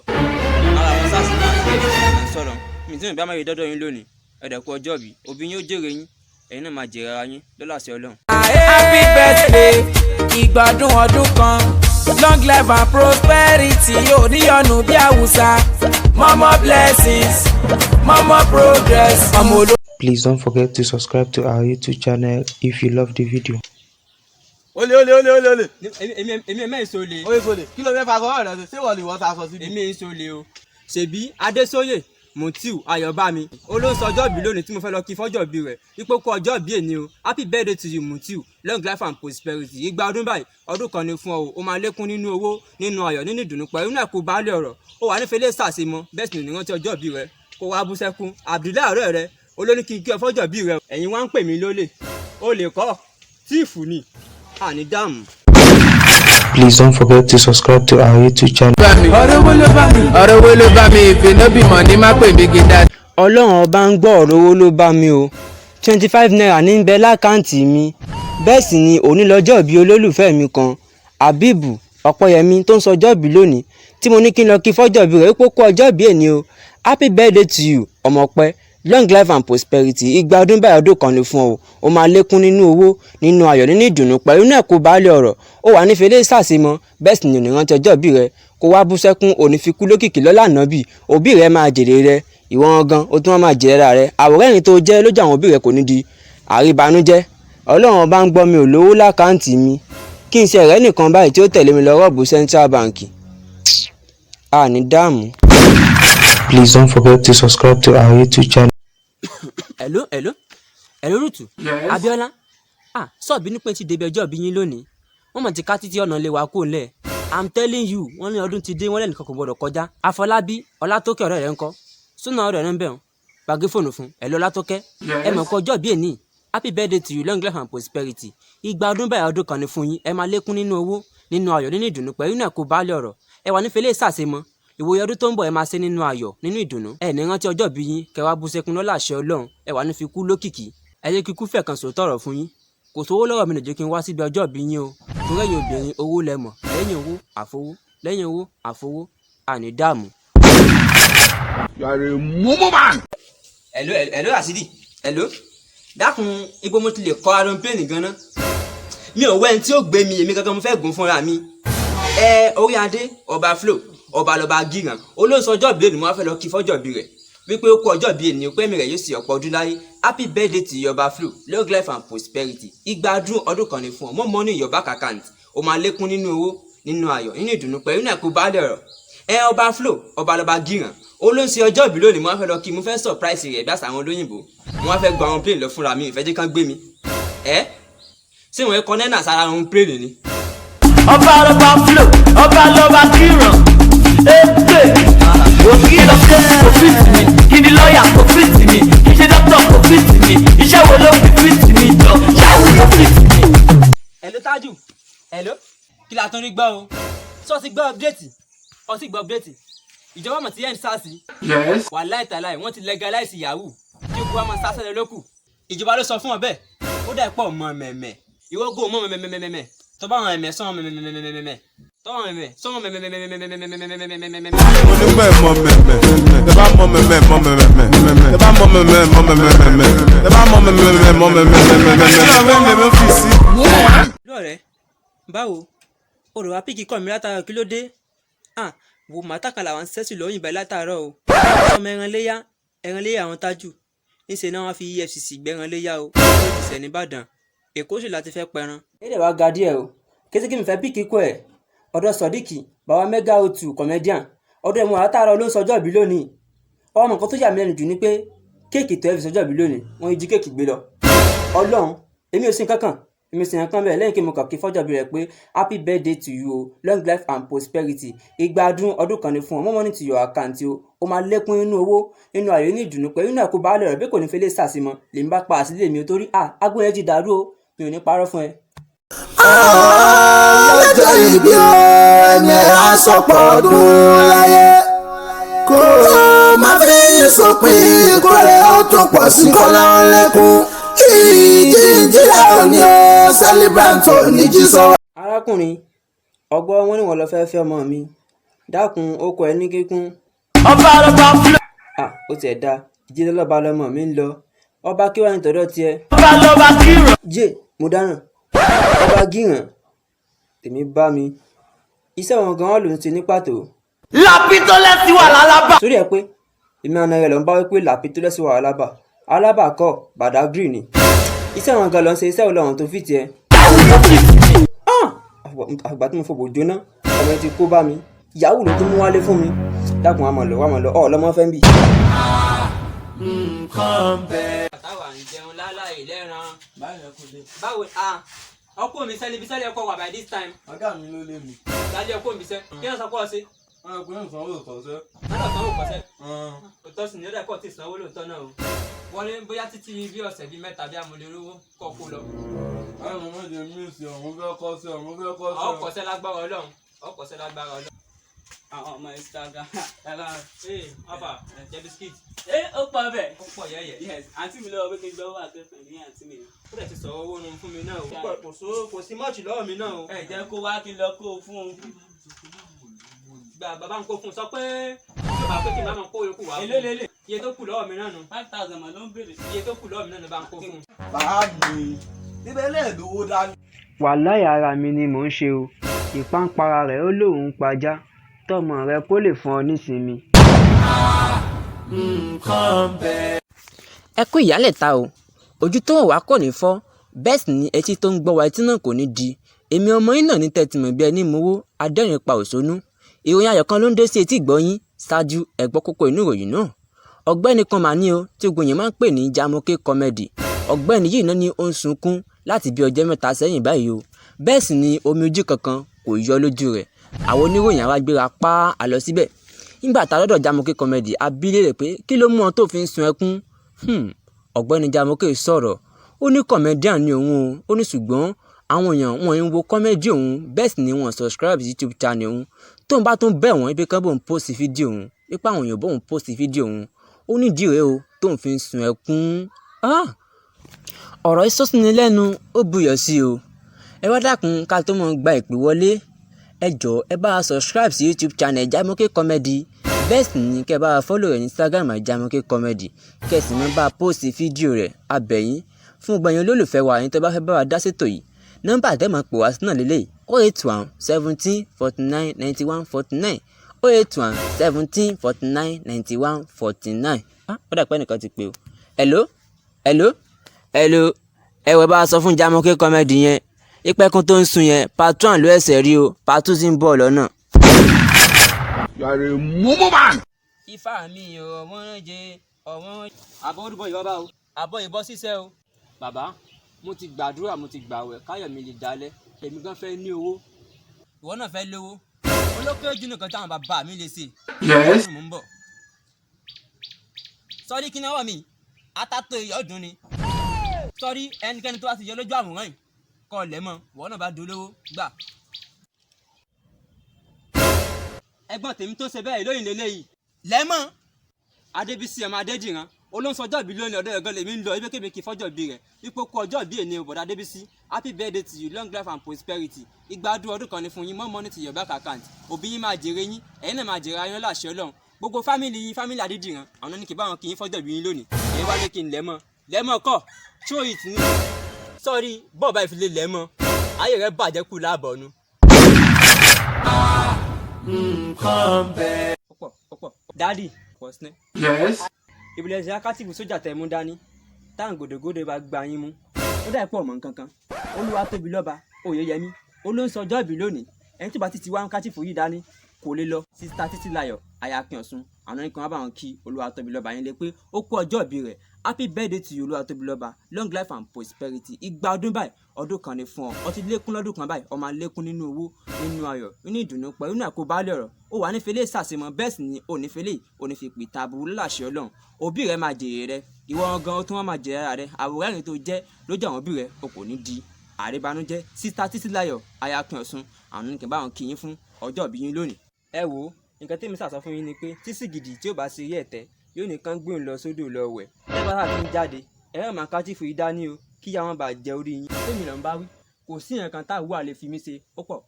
ara wọn SARS náà EFCC náà ń sọ̀rọ̀ mi tí mo bí àmọ́ dọ́dọ̀ yín lónìí ẹ̀dẹ̀kú ọjọ́ bí òbí yín ó jèrè yín ẹ̀yin náà máa jèrè ara yín lọ́làṣẹ Ọlọ́run. happy birthday ìgbádùn ọdún kan long life and prosperity oníyọnu bí àwùsá more blessings more progress. Please don't forget to subscribe to our YouTube channel if you love the video. Ole. Èmi ẹ̀ sọ̀lẹ̀. Oye sọ̀lẹ̀. Kí ló fẹ́ fa sọ́wọ́ rẹ̀ ṣé wọ́n lè wọ́n ta sọ síbi? Èmi ẹ̀ sọ̀lẹ̀ o. Ṣèbí Adésóyè Mutiu Ayọ̀bámi olóńsọ ọjọ́ bí lónìí tí mo fẹ́ lọ kí fọ́jọ́ bí rẹ̀ ipò kó ọjọ́ bí èní o. Happy birthday to you Mutiu, long life and prosperity. Ìgbà ọdún báyìí ọdún kan ni fún ọ o máa lékún nínú owó nínú ayọ̀ nínú ìdùnnú pẹ̀lú inú ẹ̀kú baálé ọ̀rọ̀ ó wà nífẹ̀ẹ́ lè ṣàṣemọ́ bẹ́ẹ̀ sì ni ìrántí ọjọ́ bí rẹ̀ kó wá bú sẹ́kún. Abdullahi ọ̀rẹ́ rẹ̀ olóní kí n kí ọ fọ́jọ́ bí rẹ̀ ẹ̀yin wá ń pè mí lólè ó lè kọ́ tíìfù ni àní dáàmú. Please don't forget to subscribe to our YouTube channel. ọ̀rọ̀ wo ló bá mi ìpè no bí mọ̀ ní má pè mí gíga. Ọlọ́run ọba ń gbọ́ ọ̀rọ̀ owó ló bá mi o 25 naira ní bẹ lákàǹtì mi bẹ́ẹ̀ sì ni òní lọ́jọ́ bí olólùfẹ́ mi kan Habibu Ọ̀pọ̀yẹmí tó ń sọjọ́ bí lónìí tí mo ní kí n lọ kí fọ́jọ́ bí rẹ̀ pé kó ọjọ́ bí èní o. Happy birthday to you ọmọpẹ́, long life and prosperity. Ìgbà ọdún báyìí ọdún kan ni fún ọ o máa lékún nínú owó nínú ayọ̀ nínú ìdùnnú pẹ̀lú náà kó baálé ọ̀rọ̀ ó wà nífẹ̀ẹ́ lè ṣàṣemọ́ bẹ́ẹ̀ sì ni òní rántí ọjọ́ bí rẹ̀ kó wá bú sẹ́kún òní fi kú lókìkí lọ́lá nàbì òbí rẹ̀ máa jèrè rẹ̀ ìwọ̀n gan o tún máa jèrè rẹ̀ àwòrán ẹ̀yìn tó jẹ́ lójú àwọn òbí rẹ̀ kò ní di àríbanújẹ́. Ọlọ́run bá ń gbọ́ mi ò lówó lákàǹtì mi kí n ṣe ẹ̀rẹ́ nìkan báyìí tí ó tẹ̀lé mi lọ rọ́ọ̀bù Central Bank àní dáàmú. Please don't forget to subscribe to our YouTube channel. Hello Rutu. Abiola sọ́ọ̀bì ní pé ti débi ọjọ́ bí yín lónìí wọ́n mọ̀ ti ká títí ọ̀nà lè wá kó lẹ̀. I'm telling you wọ́n ní ọdún ti dé wọ́n lẹ́nìkan kò gbọ́dọ̀ kọjá. Afọlábí Ọlátókè ọ̀rẹ́ rẹ̀ ń kọ́ súnà ọ̀rẹ́ rẹ̀ ń bẹ̀ wọ́n gbàgbé fóònù fún Ọlátókè ẹ mọ̀ kọ́ ọjọ́ bí èní. Happy birthday to you, long life and prosperity. Ìgbà ọdún báyìí ọdún kan ni fún yín ẹ máa lékún nínú owó nínú ayọ̀ nínú ìdùnnú pẹ̀lú náà kó baálé ọ̀rọ̀ ẹ wà nífẹ̀ẹ́ lè ṣàṣemọ́ ìwòye ọdún tó ń bọ̀ ẹ máa ṣe nínú ayọ̀ nínú ìdùnnú ẹ ní rántí ọjọ́ bí yín kẹwàá bú sẹ́kún lọ́la àṣẹ Ọlọ́run ẹ wà ní fi kú lókìkí ẹ jẹ́ kíkú fẹ̀ kan sòótọ́ ọ̀rọ̀ fún yín kò sówó lọ́rọ̀ mi nìjẹ́ kí n wá síbi ọjọ́ bí yín o tó rẹ́yìn obìnrin owó lẹ́mọ̀ lẹ́yìn owó àfowó lẹ́yìn owó àfowó àní dààmú. You are a mumu man. Hello Rasidi. Hello. Dákun ibo mo ti lè kọ́ Aaron Payne gan-an. Mi ò wẹ́n tí ó gbé mi èmi gangan mo fẹ́ gùn fúnra mi. Orí adé ọba Flo ọba lọba gíran olóńsọ ọjọ́ bí ènìyàn mo fẹ́ lọ kí fọ́jọ́ bí rẹ̀ wípé ó kú ọjọ́ bí ènìyàn pé mi rẹ̀ yóò sì ọ̀pọ̀ ọdún láyé. Happy birthday to ọba Flo, long life and prosperity. Ìgbà ọdún kan ni fún ọ mọ́ mọ́ ní ìyọ̀bá kàkàǹtì ó máa lékún nínú owó nínú ayọ̀ nínú ìdùnnú pẹ̀lú náà kó baálé ọ̀rọ̀. Ọba Flo ọba lọba gíran olóńsọ ọjọ́ bí lónìí mo fẹ́ lọ kí mo fẹ́ surprise rẹ̀ bí àṣà àwọn olóyìnbó mo fẹ́ gba àwọn plane lọ fúnra mi ìfẹ́ jẹ́ kán gbé mi. Ṣé wọ́n kọ́ nẹ́nà sára àwọn plane ni. Ọba lọba Flo ọba lọba gíran òkì lọ sí òfìsì mi kí ni lọ́ọ̀yà òfìsì mi kì í ṣe dókítà òfìsì mi iṣẹ́ wo ló fi fìsì mi jọ ṣáwó òfìsì mi. Hello Tájù. Hello kí la tún rí gbọ́ o sọ ti gbọ́ update ọ sì gbọ́ update ìjọba mọ̀ sí EndSARS. Yes. Wàláì tàláì wọ́n ti legalize yahoo kí o kú wa máa sásẹ̀lẹ̀ lókù ìjọba ló sọ fún ọ bẹ́ẹ̀ ó dà pọ̀ mọ́ mẹ́mẹ́ ìwọ́gò mọ́ mẹ́mẹ́mẹ́mẹ́mẹ́ tó bá wọn ẹ̀mẹ́ sọ́wọ́n mẹ́mẹ́mẹ́mẹ́mẹ́ tọ́wọ́n ẹ̀mẹ́ sọ́wọ́n mẹ́mẹ́mẹ́mẹ́mẹ́mẹ́mẹ́mẹ́. mo ní bẹ́ẹ̀ mọ mẹ́mẹ́ tẹ bá mọ mẹ́mẹ́ mọ mẹ́mẹ́ tẹ bá mọ mẹ́mẹ́ mọ mẹ́mẹ́ tẹ bá mọ mẹ́mẹ́ mọ mẹ́mẹ́ fi sí. lọ́rẹ̀ẹ́ báwo o rò wá píkì kọ́ mi látara kí ló dé wo màtàkà làwọn sẹ́sì lọ́yìn báyìí látàárọ̀ o ọmọ ẹran léyà àwọn Tájù níṣẹ́ náà wọ́n fi EFCC gbẹ́ran léyà o ó ti sẹ̀ nìbàdàn Èkó sì láti fẹ́ pẹran. èdè wa ga díẹ̀ o kété kí mi fẹ́ píkì kọ́ ẹ̀ ọ̀dọ̀ Sodiq bàbá mega o2 comedian ọ̀dọ̀ ẹ̀mú àtàrà ló ń sọjọ́ ìbí lónìí ọmọ nǹkan tó yà mí lẹ́nu jù ni pé kéèkì tó ẹ̀ fi sọjọ́ ìbí lónìí wọ́n yí jí kéèkì gbé lọ. Ọlọ́run èmi ò sí kankan èmi sì yàn kán bẹ́ẹ̀ lẹ́yìn kí mo kàn kí fọ́jọ́ bí rẹ̀ pé happy birthday to you o long life and prosperity. Ìgbà ọdún kan ni fún ọ more money to your account o máa lékún nínú owó nínú ayọ̀ ní ìdùnnú pẹ̀lú inú ẹ̀kọ́ baálé rẹ̀ bí kò ní fẹ́ lè sàṣìmọ́ lèmi bá pa àsílẹ̀ mi torí agbóhùn ẹ̀ ti dàrú o mi ò ní parọ́ fún ẹ. Ọlọ́jọ́ ìbí ẹni àsopọ̀ ọdún láyé kó má fi sọpin kórè ó tún pọ̀ sí kọ́lá lẹ́kùn ìjìnjìlá òní ó celebrant òní jí sọ. Arákùnrin ọgbọ́n wọn ni wọ́n lọ fẹ́ ọmọ mi dákun ó kọ ẹ ní kíkún. Ọba lọba Flo. Ó tiẹ̀ da ìdílé lọ́ba lọmọ mi ń lọ ọba kí wàá ní tọ́dọ̀ tiẹ̀. Ọba lọba gíran. jẹ́ mo dáràn ọba gíran tèmi bá mi iṣẹ́ wọn gan-an ló ń ṣe ní pàtó. Làpítọ́lẹ́sì wà lálábà. sórí ẹ pé èmi àna rẹ̀ ló ń bá wípé Làpítọ́lẹ́sì wà lálábà alábàákọ̀ Badagry ni iṣẹ́ wọn gan lọ ń ṣe iṣẹ́ Ọlọ́run tó fìtì ẹ. àgbà tí mo fòbò jóná ọmọ ti kó bá mi ìyàwó ló tún mú wálé fún mi dákun wàá mọ̀ lọ ọ̀ lọ́mọ fẹ́ ń bì. nǹkan bẹ́ẹ̀. táwa ń jẹun láláì lẹ́ran báwo ọkọ mi sẹ́ni ibi sẹ́ni ẹ̀kọ́ wà by this time. ọ̀gá mi ló lé mi. ìdájọ́ ọkọ mi sẹ́ kí wọ́n sọ pé ọ sí. wọn ò pé ń sanwó òtọ́sẹ́. wọ́n lọ sanwó kọ́sẹ́. òtọ́ sì ní ọ̀dà ẹ̀kọ́ ti sanwó lóòótọ́ náà o. wọ́n ní bóyá títí bí ọ̀sẹ̀ bíi mẹ́ta bí amúlẹ̀ rówó kọ́ kó lọ. àwọn méje míìsì ọ̀hún fẹ́ kọ́ sí ọ̀hún fẹ́ kọ́ sí. ọkọ̀ṣẹ́ lágbára Ọlọ́run ọkọ̀ṣẹ́ lágbára Ọlọ́run. àwọn ọmọ Instagram lára ọba jẹ bisikíìtì. ó pọ̀ bẹ́ẹ̀. ó pọ̀ yẹ́yẹ́. yes àǹtí mi lọ́wọ́ pé kí n gbọ́ wà kẹfẹ́ ní àǹtí mi. ó dẹ̀ ti sọ̀rọ̀ owó nu fún mi náà o. kò sí mọ́ọ̀tì lọ́wọ́ mi náà o. ẹ jẹ́ kó wá kí n lọ kó o fún un. gba bàbá ń kó fún un sọ pé yóò bá pé kí n bá máa kó yòókù wá. èlé lélẹ̀. iye tó kù lọ́wọ́ mi náà nù. 5,000 mà ló ń béèrè. iye tó kù lọ́wọ́ mi náà nù bá ń kó fún un. bàá mi níbẹ̀ lẹ́ẹ̀dówó dání. wàláhì ara mi ni mò ń ṣe o ìpáǹpara rẹ̀ ó lóun pajá tọmọ rẹ kó lè fún ọ nísinmi. nǹkan bẹ́ẹ̀. ẹ kú ìyálẹ̀ta o ojú tó wà wá kò ní fọ́ bẹ́ẹ̀ sì ni etí tó ń gbọ́ wa etí náà kò ní di èmi ọmọ yín náà ní tẹ̀tìmọ̀ bí ẹni mowó adẹ́rìn pa òṣónú ìròyìn ayọ̀ kan ló ń dé sí etí ìgbọ́yín ṣáájú ẹ̀gbọ́ kókó inú ìròyìn náà ọ̀gbẹ́ni kan màá ní o tí ogun yẹn máa ń pè ní Jamoke comedy ọ̀gbẹ́ni yìí náà ni ó ń sunkún láti bí ọjọ́ mẹ́ta sẹ́yìn báyìí o bẹ́ẹ̀ sì ni omi ojú kankan kò yọ lójú rẹ̀ àwọn oníròyìn àwa gbéra pa á lọ síbẹ̀ nígbà tá a lọ́dọ̀ Jamoke comedy abílé rẹ̀ pé kí ló mú ọ tó fi ń sun ẹkún ọ̀gbẹ́ni Jamoke sọ̀rọ̀ ó ní comedian ní òun o ó ní ṣùgbọ́n àwọn èèyàn wọn ń wo comedy òun bẹ́ẹ̀ sì ni wọ́n subscribe sí YouTube channel òun tóun bá tún bẹ̀ wọ́n ibi kan bóun post fídíò òun nípa àwọn èèyàn bóun post fídíò òun ó ní ìdí rẹ̀ o tóun fi ń sun ẹkún ọ̀rọ̀ ìsọ́sìnì lẹ́nu ó buyọ̀ sí o ẹ wá dákun ká tó mọ̀ gba ìpè wọlé ẹ jọ̀ọ́ ẹ bá a subscribe sí YouTube channel Jamoke comedy bẹ́ẹ̀ sì ni kẹ́ ẹ bá a follow rẹ̀ ní Instagram Jamoke comedy kẹ́ ẹ sì mọ́ bá a post fídíò rẹ̀ abẹ́yìn fún gbẹ̀yìn olólùfẹ́ wa yín tó bá fẹ́ bá wa dá sétò yìí nọ́mbà àtẹ̀mọ̀ pè wá sí náà lélẹ̀ 081 17 49 91 49 081 17 49 91 49 ó dà pé ẹnìkan ti pè o hello ẹ wẹ́ bá a sọ fún Jamoke comedy yẹn ìpẹ́kun tó ń sun yẹn part 1 ló ẹsẹ̀ rí o part 2 sì ń bọ̀ lọ́nà. You are a mumu man. ifá mi ọ̀wọ́n jẹ ọ̀wọ́n. àbọ̀ olùbọ̀ ìwọ́ bá o àbọ̀ ìbọ̀ ṣiṣẹ́ o. bàbá mo ti gbàdúrà mo ti gbàwẹ̀ káyọ̀ mi lè dalẹ̀ èmi gan fẹ́ ní owó. ìwọ náà fẹ́ lówó olókèrè jù nìkan táwọn bàbá mi lè ṣe. Yes. mo ń bọ̀. sọ́rí kí náwó mi atátó ọdún ni. sọ́rí ẹnikẹ́ni tó bá ti yọ lójú àwòrán yìí kọ́ lẹ́mọ̀ ìwọ náà bá dolówó gbà. ẹ̀gbọ́n tèmi tó ṣe bẹ́ẹ̀ lóyìn lélẹ́yìí lẹ́mọ̀ Adébísí ọmọ Adédìran olóńsọjọ́ ìbí lónìí ọ̀dọ́ ẹ̀gán lèmi ń lọ ibi kébé kí fọ́jọ́ ìbí rẹ̀ ipò kú ọjọ́ ìbí ènìyàn òbọ̀dá Adébísí happy birthday to you long life and prosperity ìgbádùn ọdún kan ní fún yín more money to your bank account òbí yín máa jèrè yín ẹ̀yin náà máa jèrè ayọ́ láṣẹ Ọlọ́run gbogbo fámìlì yín fámìlì Adédìran àwọn ní kí báwọn kì í fọ́jọ́ ìbí yín lónìí èyí wá lé kí n lẹ́mọ̀ kọ́ show it ní sọ́ọ́rí bọ́ọ̀ báyìí fi lé lẹ́mọ̀ ayé rẹ̀ bàjẹ́ kú láàbọ̀nu. nǹkan bẹ́ẹ̀. dádì pọ̀sínẹ́. Yes. ìbílẹ̀ ṣe akátìfù sójà tẹ̀ mú dání táwọn gòdògòdò bá gba yín mú ó dà pọ̀ mọ́ nǹkan kan olúwa tóbi lọ́ba oyeyemi olóńsọjọ́ ìbí lónìí ẹni tí bá ti wá kátìfù yìí dání kò lè lọ sísá títí láyọ̀ ayakin ọ̀sùn àwọn nìkan wá bá wọn kí olúwa tóbi lọ́ba yín lé pé ó kú ọjọ́ ìbí rẹ̀ happy birthday to you olúwa tóbi lọ́ba long life and prosperity igba ọdún báyìí ọdún kan ní fún ọ ọtí lékún lọ́dún kan báyìí ọmọ lékún nínú owó nínú ayọ̀ nínú ìdùnnú pẹ̀lú nínú àkóbálẹ̀ ọ̀rọ̀ ó wà nífẹ̀lẹ́ sàṣemọ bẹ́ẹ̀ sì ni onífẹ̀lẹ́ onífẹ̀pẹ̀ tàbùrù láṣẹ Ọlọ́run òbí rẹ máa jèrè rẹ ìwọ gan ó tún wọn máa jèrè ara rẹ àwòrán ẹ̀rín tó jẹ́ lójú àwọn òbí rẹ o kò ní di àríbanújẹ́ sísá títí láyọ̀ ayakin ọ̀sùn àwọn nìkan báwọn kí yín fún ọjọ́ ìbí yín lónìí. ẹ wo nǹkan tẹ́mi sàsọ fún yín ni pé tísì gidi tí ó bá ṣe rí ẹ̀tẹ́ yóò nìkan gbé òun lọ sódò lọ wẹ̀ ẹ bá sà ti ń jáde ẹ̀rọ màá kátìfù yìí dání o kí ya wọn bá jẹ orí yín tèmi lọ́n bá wí kò sí nǹkan tá àwọ̀ àlè fi mí ṣe ó pọ̀.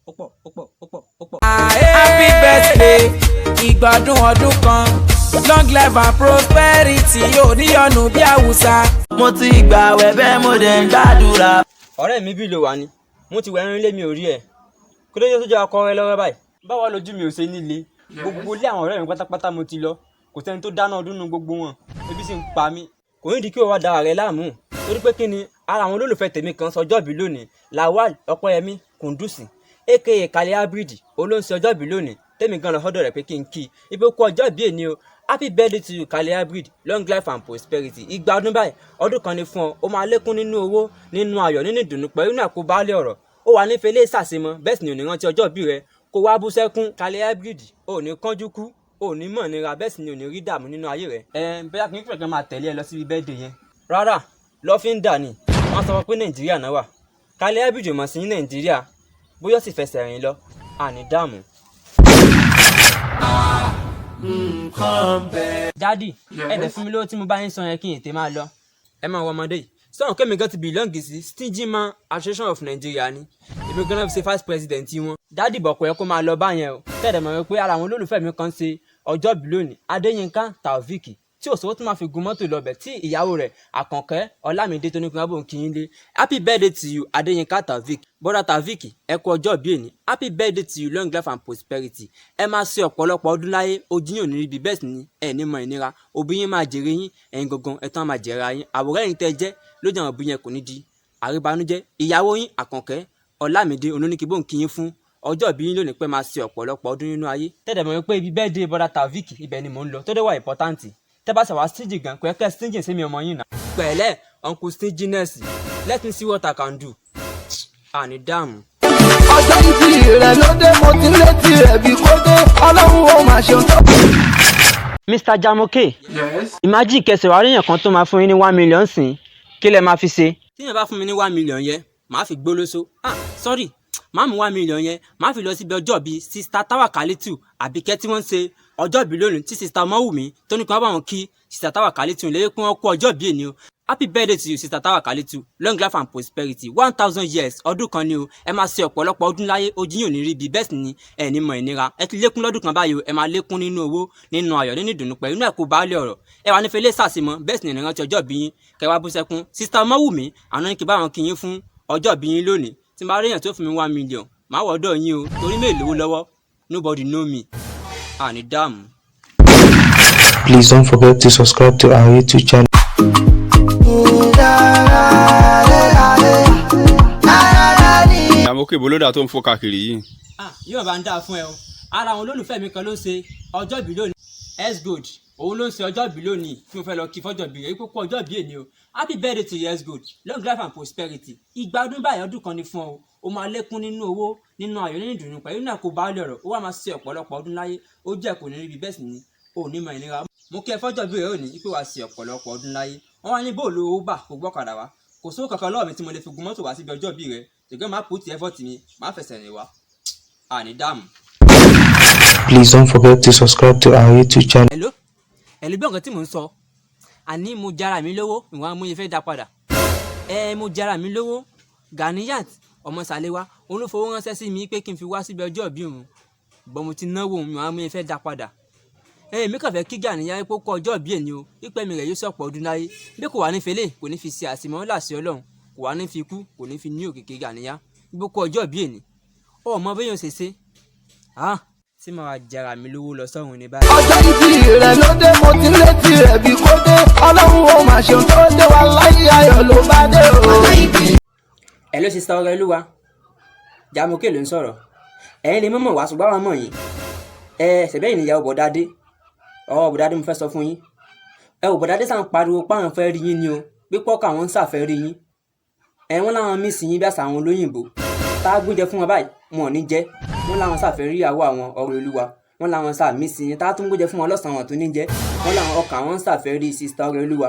happy birthday ìgbádùn ọdún kan long life and prosperity yóò níyọnu bí àwùsá. mo ti gbàwẹ̀ bẹ́ẹ̀ mo dẹ̀ ń gbàdúrà. ọ̀rẹ́ mi bí ló wà ní mo ti wẹ̀rin lé mi ò rí ẹ̀ kí ló yẹ tó jẹ́ ọkọ rẹ lọ́wọ́ báyìí báwo lójú mi ò ṣe nílé gbogbo ilé àwọn ọ̀rẹ́ mi pátápátá mo ti lọ kò sẹ́ni tó dáná ọdún nu gbogbo wọn ebi sì ń pa mí kò ní di kí o wá dára rẹ láàmú torí pé kí ni ara àwọn olólùfẹ́ tèmi kan sọjọ́ bí lónìí Lawal Ọpẹ́yẹmí Kúndùsì aka Kali Hybrid olóńsẹ ọjọ́ bí lónìí tèmi gan lọ sọ́dọ̀ rẹ̀ pé kí n kí ibi kú ọjọ́ bí èni o happy birthday to you Kali Hybrid long life and prosperity igba ọdún báyìí ọdún kan ni fún ọ ó máa lékún nínú owó nínú ayọ̀ nínú ìdùnnú pẹ̀lú ní àkóbálẹ̀ ọ̀rọ̀ ó wà nífẹ̀ẹ́ ilé ìsàsímọ́ bẹ́ẹ̀ sì ni ò ní rántí ọjọ́ bí rẹ kó wá bú sẹ́kún Kali Hybrid ò ní kánjú kú ò ní mọ̀ nira bẹ́ẹ̀ sì ni ò ní rí dààmú nínú ayé rẹ. bẹ́ẹ̀ kí n fẹ́ kí n máa tẹ̀lé ẹ lọ síbi birthday yẹn rárá lọ́fíńdà ni wọ́n sọ pé Nàìjíríà náà wà Kali Hybrid mọ̀ sí Nàìjíríà bóyá sì fẹsẹ̀ rìn lọ àní dààmú. dádì ẹ̀dẹ̀ fún mi lówó tí mo bá yín san yẹn kí n ètè máa lọ ẹ máa wọ ọmọdé yìí sọ̀rọ̀ kẹ́mi gan ti bìlọ́ǹgì sí Stingy Man Association of Nigeria ni èmi gan náà fi ṣe vice president wọn dádì bọ̀kọ̀ yẹ kó máa lọ báyẹn o tẹ̀dẹ̀ mọ̀ pé ara àwọn olólùfẹ́ mi kan ṣe ọjọ́ bí lónìí Adéyínká Taofik tí òṣòwò tó máa fi gun mọ́tò lọ́bẹ̀ tí ìyàwó rẹ̀ Àkànkẹ́ Ọlámídé tó ní kí wọ́n bò ń kí yín lé happy birthday to you Adéyínká Taofik bọ́dà Taofik ẹ kú ọjọ́ bí èní happy birthday to you long life and prosperity ẹ máa ṣe ọ̀pọ̀lọpọ̀ ọdún láyé ojú yín ò ní ríbi bẹ́ẹ̀ sì ni ẹ ní mọ ìnira òbí yín máa jèrè yín ẹ̀yin gangan ẹ̀ tán máa jẹ̀ra yín àwòrán ẹ̀yin tẹ́ jẹ́ lójú àwọn òbí yẹn kò ní di àríbanújẹ́ ìyàwó yín Àkànkẹ́ Ọlámídé olóníkì bò ń kí yín fún ọjọ́ bí yín lónìí pé máa ṣe ọ̀pọ̀lọpọ̀ ọdún nínú ayé tẹ́lẹ̀ mọ̀ pé ibi birthday bọ́dà Taofik ibẹ̀ ni mò ń lọ tó dé wà important tẹ́ bá ṣàwá Stingy gan kò yẹ kẹ́ Stingy sí mi ọmọ yín náà. pẹ̀lẹ́ uncle Stinginess let me see what I can do. àní dààmú. ọjọ́ ìbí rẹ̀ ló dé mo ti létí rẹ̀ bí kò dé ọlọ́run ó máa ṣe tó. Mr. Jamoke imagine kẹsẹ̀ wá ríyàn kan tó máa fún yín ní 1 million sìn kí lẹ máa fi ṣe. tíyẹn bá fún mi ní 1 million yẹn màá fi gbólóso sorry máa mú 1 million yẹn máa fi lọ síbi ọjọ́ bíi sista Tawakalitu Àbíkẹ́ tí wọ́n ń ṣe ọjọ́ bíi lónìí tí sista Ọmọwùmí tó ní kí wọ́n bá wọn kí sista Tawakalitu lè pé wọ́n kú ọjọ́ bíi èni o happy birthday to you sista Tawakalitu long life and prosperity 1000 years ọdún kan ni o ẹ máa ṣe ọ̀pọ̀lọpọ̀ ọdún láyé ojú yìí ò ní rí bí bẹ́ẹ̀ sì ni ẹ ní mọ̀ ìnira ẹ ti lékún lọ́dún kan báyìí o ẹ máa lékún nínú owó nínú ayọ̀ nínú ìdùnnú pẹ̀lú inú ẹ̀kọ́ baálé ọ̀rọ̀ ẹ wà nífẹ̀ẹ́ lé sàṣìmọ́ bẹ́ẹ̀ sì ni ìrántí ọjọ́ bí yín kẹwàá bú sẹ́kún sista Ọmọwùmí àná ní kí bá wọn kí yín fún ọjọ́ bí yín lónìí tí n bá rí èèyàn tó fún mi 1 million máa wọ ọ̀dọ̀ yín o torí mi ò lówó lọ́wọ́ nobody know me àní dààmú. Please don't forget to subscribe to our YouTube channel. Jamoke bolódà tó ń fò káàkiri yìí. yóò bá ń dáa fún ẹ o ara àwọn olólùfẹ́ mi kan ló ń ṣe ọjọ́ ìbí lónìí S-Gold òun ló ń ṣe ọjọ́ ìbí lónìí tí mo fẹ́ lọ kí fọ́jọ́ ìbí rẹ̀ yìí kókó ọjọ́ ìbí èni o happy birthday to you S-Gold long life and prosperity ìgbà ọdún báyìí ọdún kan ni fún ọ o máa lékún nínú owó nínú ayọ̀ nínú ìdùnnú pẹ̀lú náà kó bá lọ̀rọ̀ ó wà máa ṣe ọ̀pọ̀lọpọ̀ ọdún láyé ó jẹ́ kò ní ríbi bẹ́ẹ̀ sì ni ò ní mọ ìnira mo kí ẹ fọ́jọ́ ìbí rẹ̀ ò ní pé wàá ṣe ọ̀pọ̀lọpọ̀ ọdún láyé wọ́n wá ní bóòlù owó bà kó gbọ́kadà wá kò sówó kankan lọ́wọ́ mi tí mo lè fi gun mọ́tò wá síbi ọjọ́ ìbí rẹ̀ ṣùgbọ́n máa put effort mi máa fẹsẹ̀ rìn wá àní dààmú. Please don't forget to subscribe to our YouTube channel. Hello bí ọ̀gá tí mò ń sọ àní mo jara mi lówó ìwọ̀n amúyẹ fẹ́ dá padà mo jara mi lówó Ganiyat ọmọ Sàléwá òun ló fowó ránṣẹ́ sí mi pé kí n fi wá síbi ọjọ́ ìbí òun bọ́n mo ti náwó òun ìwọ̀n amúyẹ fẹ́ dá padà èmi kàn fẹ́ kí Ganiyat pé kó ọjọ́ ìbí èni o pípẹ́ mi rẹ̀ yóò sọ̀pọ̀ ọdún láyé bí kò wá ní fẹlẹ́ kò ní fi ṣe àsìmọ́ láṣẹ Ọlọ́run kò wá ní fi kú kò ní fi ní òkèké Ganiyat bí kó ọjọ́ ìbí èni ọmọ bẹ́yàn ṣe ṣe tí màá jara mi lówó lọ sọ́run ní báyìí. ọjọ́ ìbí rẹ̀ ló dé mo ti létí rẹ̀ bí kò dé ọlọ́run ó máa ṣe tó dé wa láyé ayọ̀ ló bá dé o. ẹ ló ṣe sista Ọrẹlúwa Jamoke ló ń sọ̀rọ̀ ẹ̀yin lè mọ̀mọ̀ wá ṣùgbọ́n àwọn ọmọ yìí ṣẹ̀bẹ́yìn níyàwó bọ̀dádé bọ̀dádé mo fẹ́ sọ fún yín bọ̀dádé sàn pariwo páwọn fẹ́ rí yín ni o pípọ́ káwọn ń ṣàfẹ́ rí yín wọ́n láwọn mísì yín bí àṣà àwọn olóyìnbó tá a gbóúnjẹ fún wọn báyìí wọn ò ní jẹ wọn láwọn ṣàfẹ́ rí ìyàwó àwọn Ọrẹlúwa wọn láwọn ṣà mísì yín tá a tún gbóúnjẹ fún wọn lọ́sàn-án wọn tó ní jẹ wọn láwọn ọkàn àwọn ṣàfẹ́ rí sista Ọrẹlúwa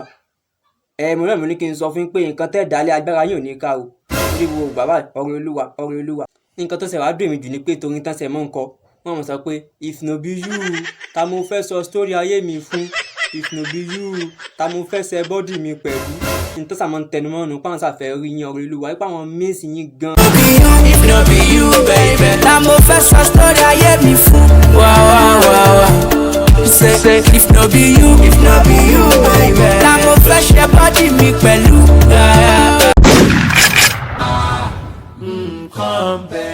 mo náà mo ní kí n sọ fún yín pé nǹkan tẹ́ dálé agbára yín ò ní ká o torí wo bàbá Ọrẹlúwa nǹkan tó ṣe wàá dùn mí jù ni pé torí tán ṣe mọ́ ń kọ wọ́n mọ̀ sọ pé if no be you ta mo fẹ́ sọ story ayé mi fún if no be you ta mo fẹ́ ṣe bọ́dì mi pẹ̀lú nítorí sàmọ́ ń tẹnumọ́ ọ̀nà pàwọn ṣàfẹ́ rí yín Ọrẹlúwa wípé àwọn míìsì yín gan. if no be you baby ta mo fẹ́ sọ story ayé mi fún wá. Say if no be you baby ta mo fẹ́ ṣe bọ́dì mi pẹ̀lú. Come back.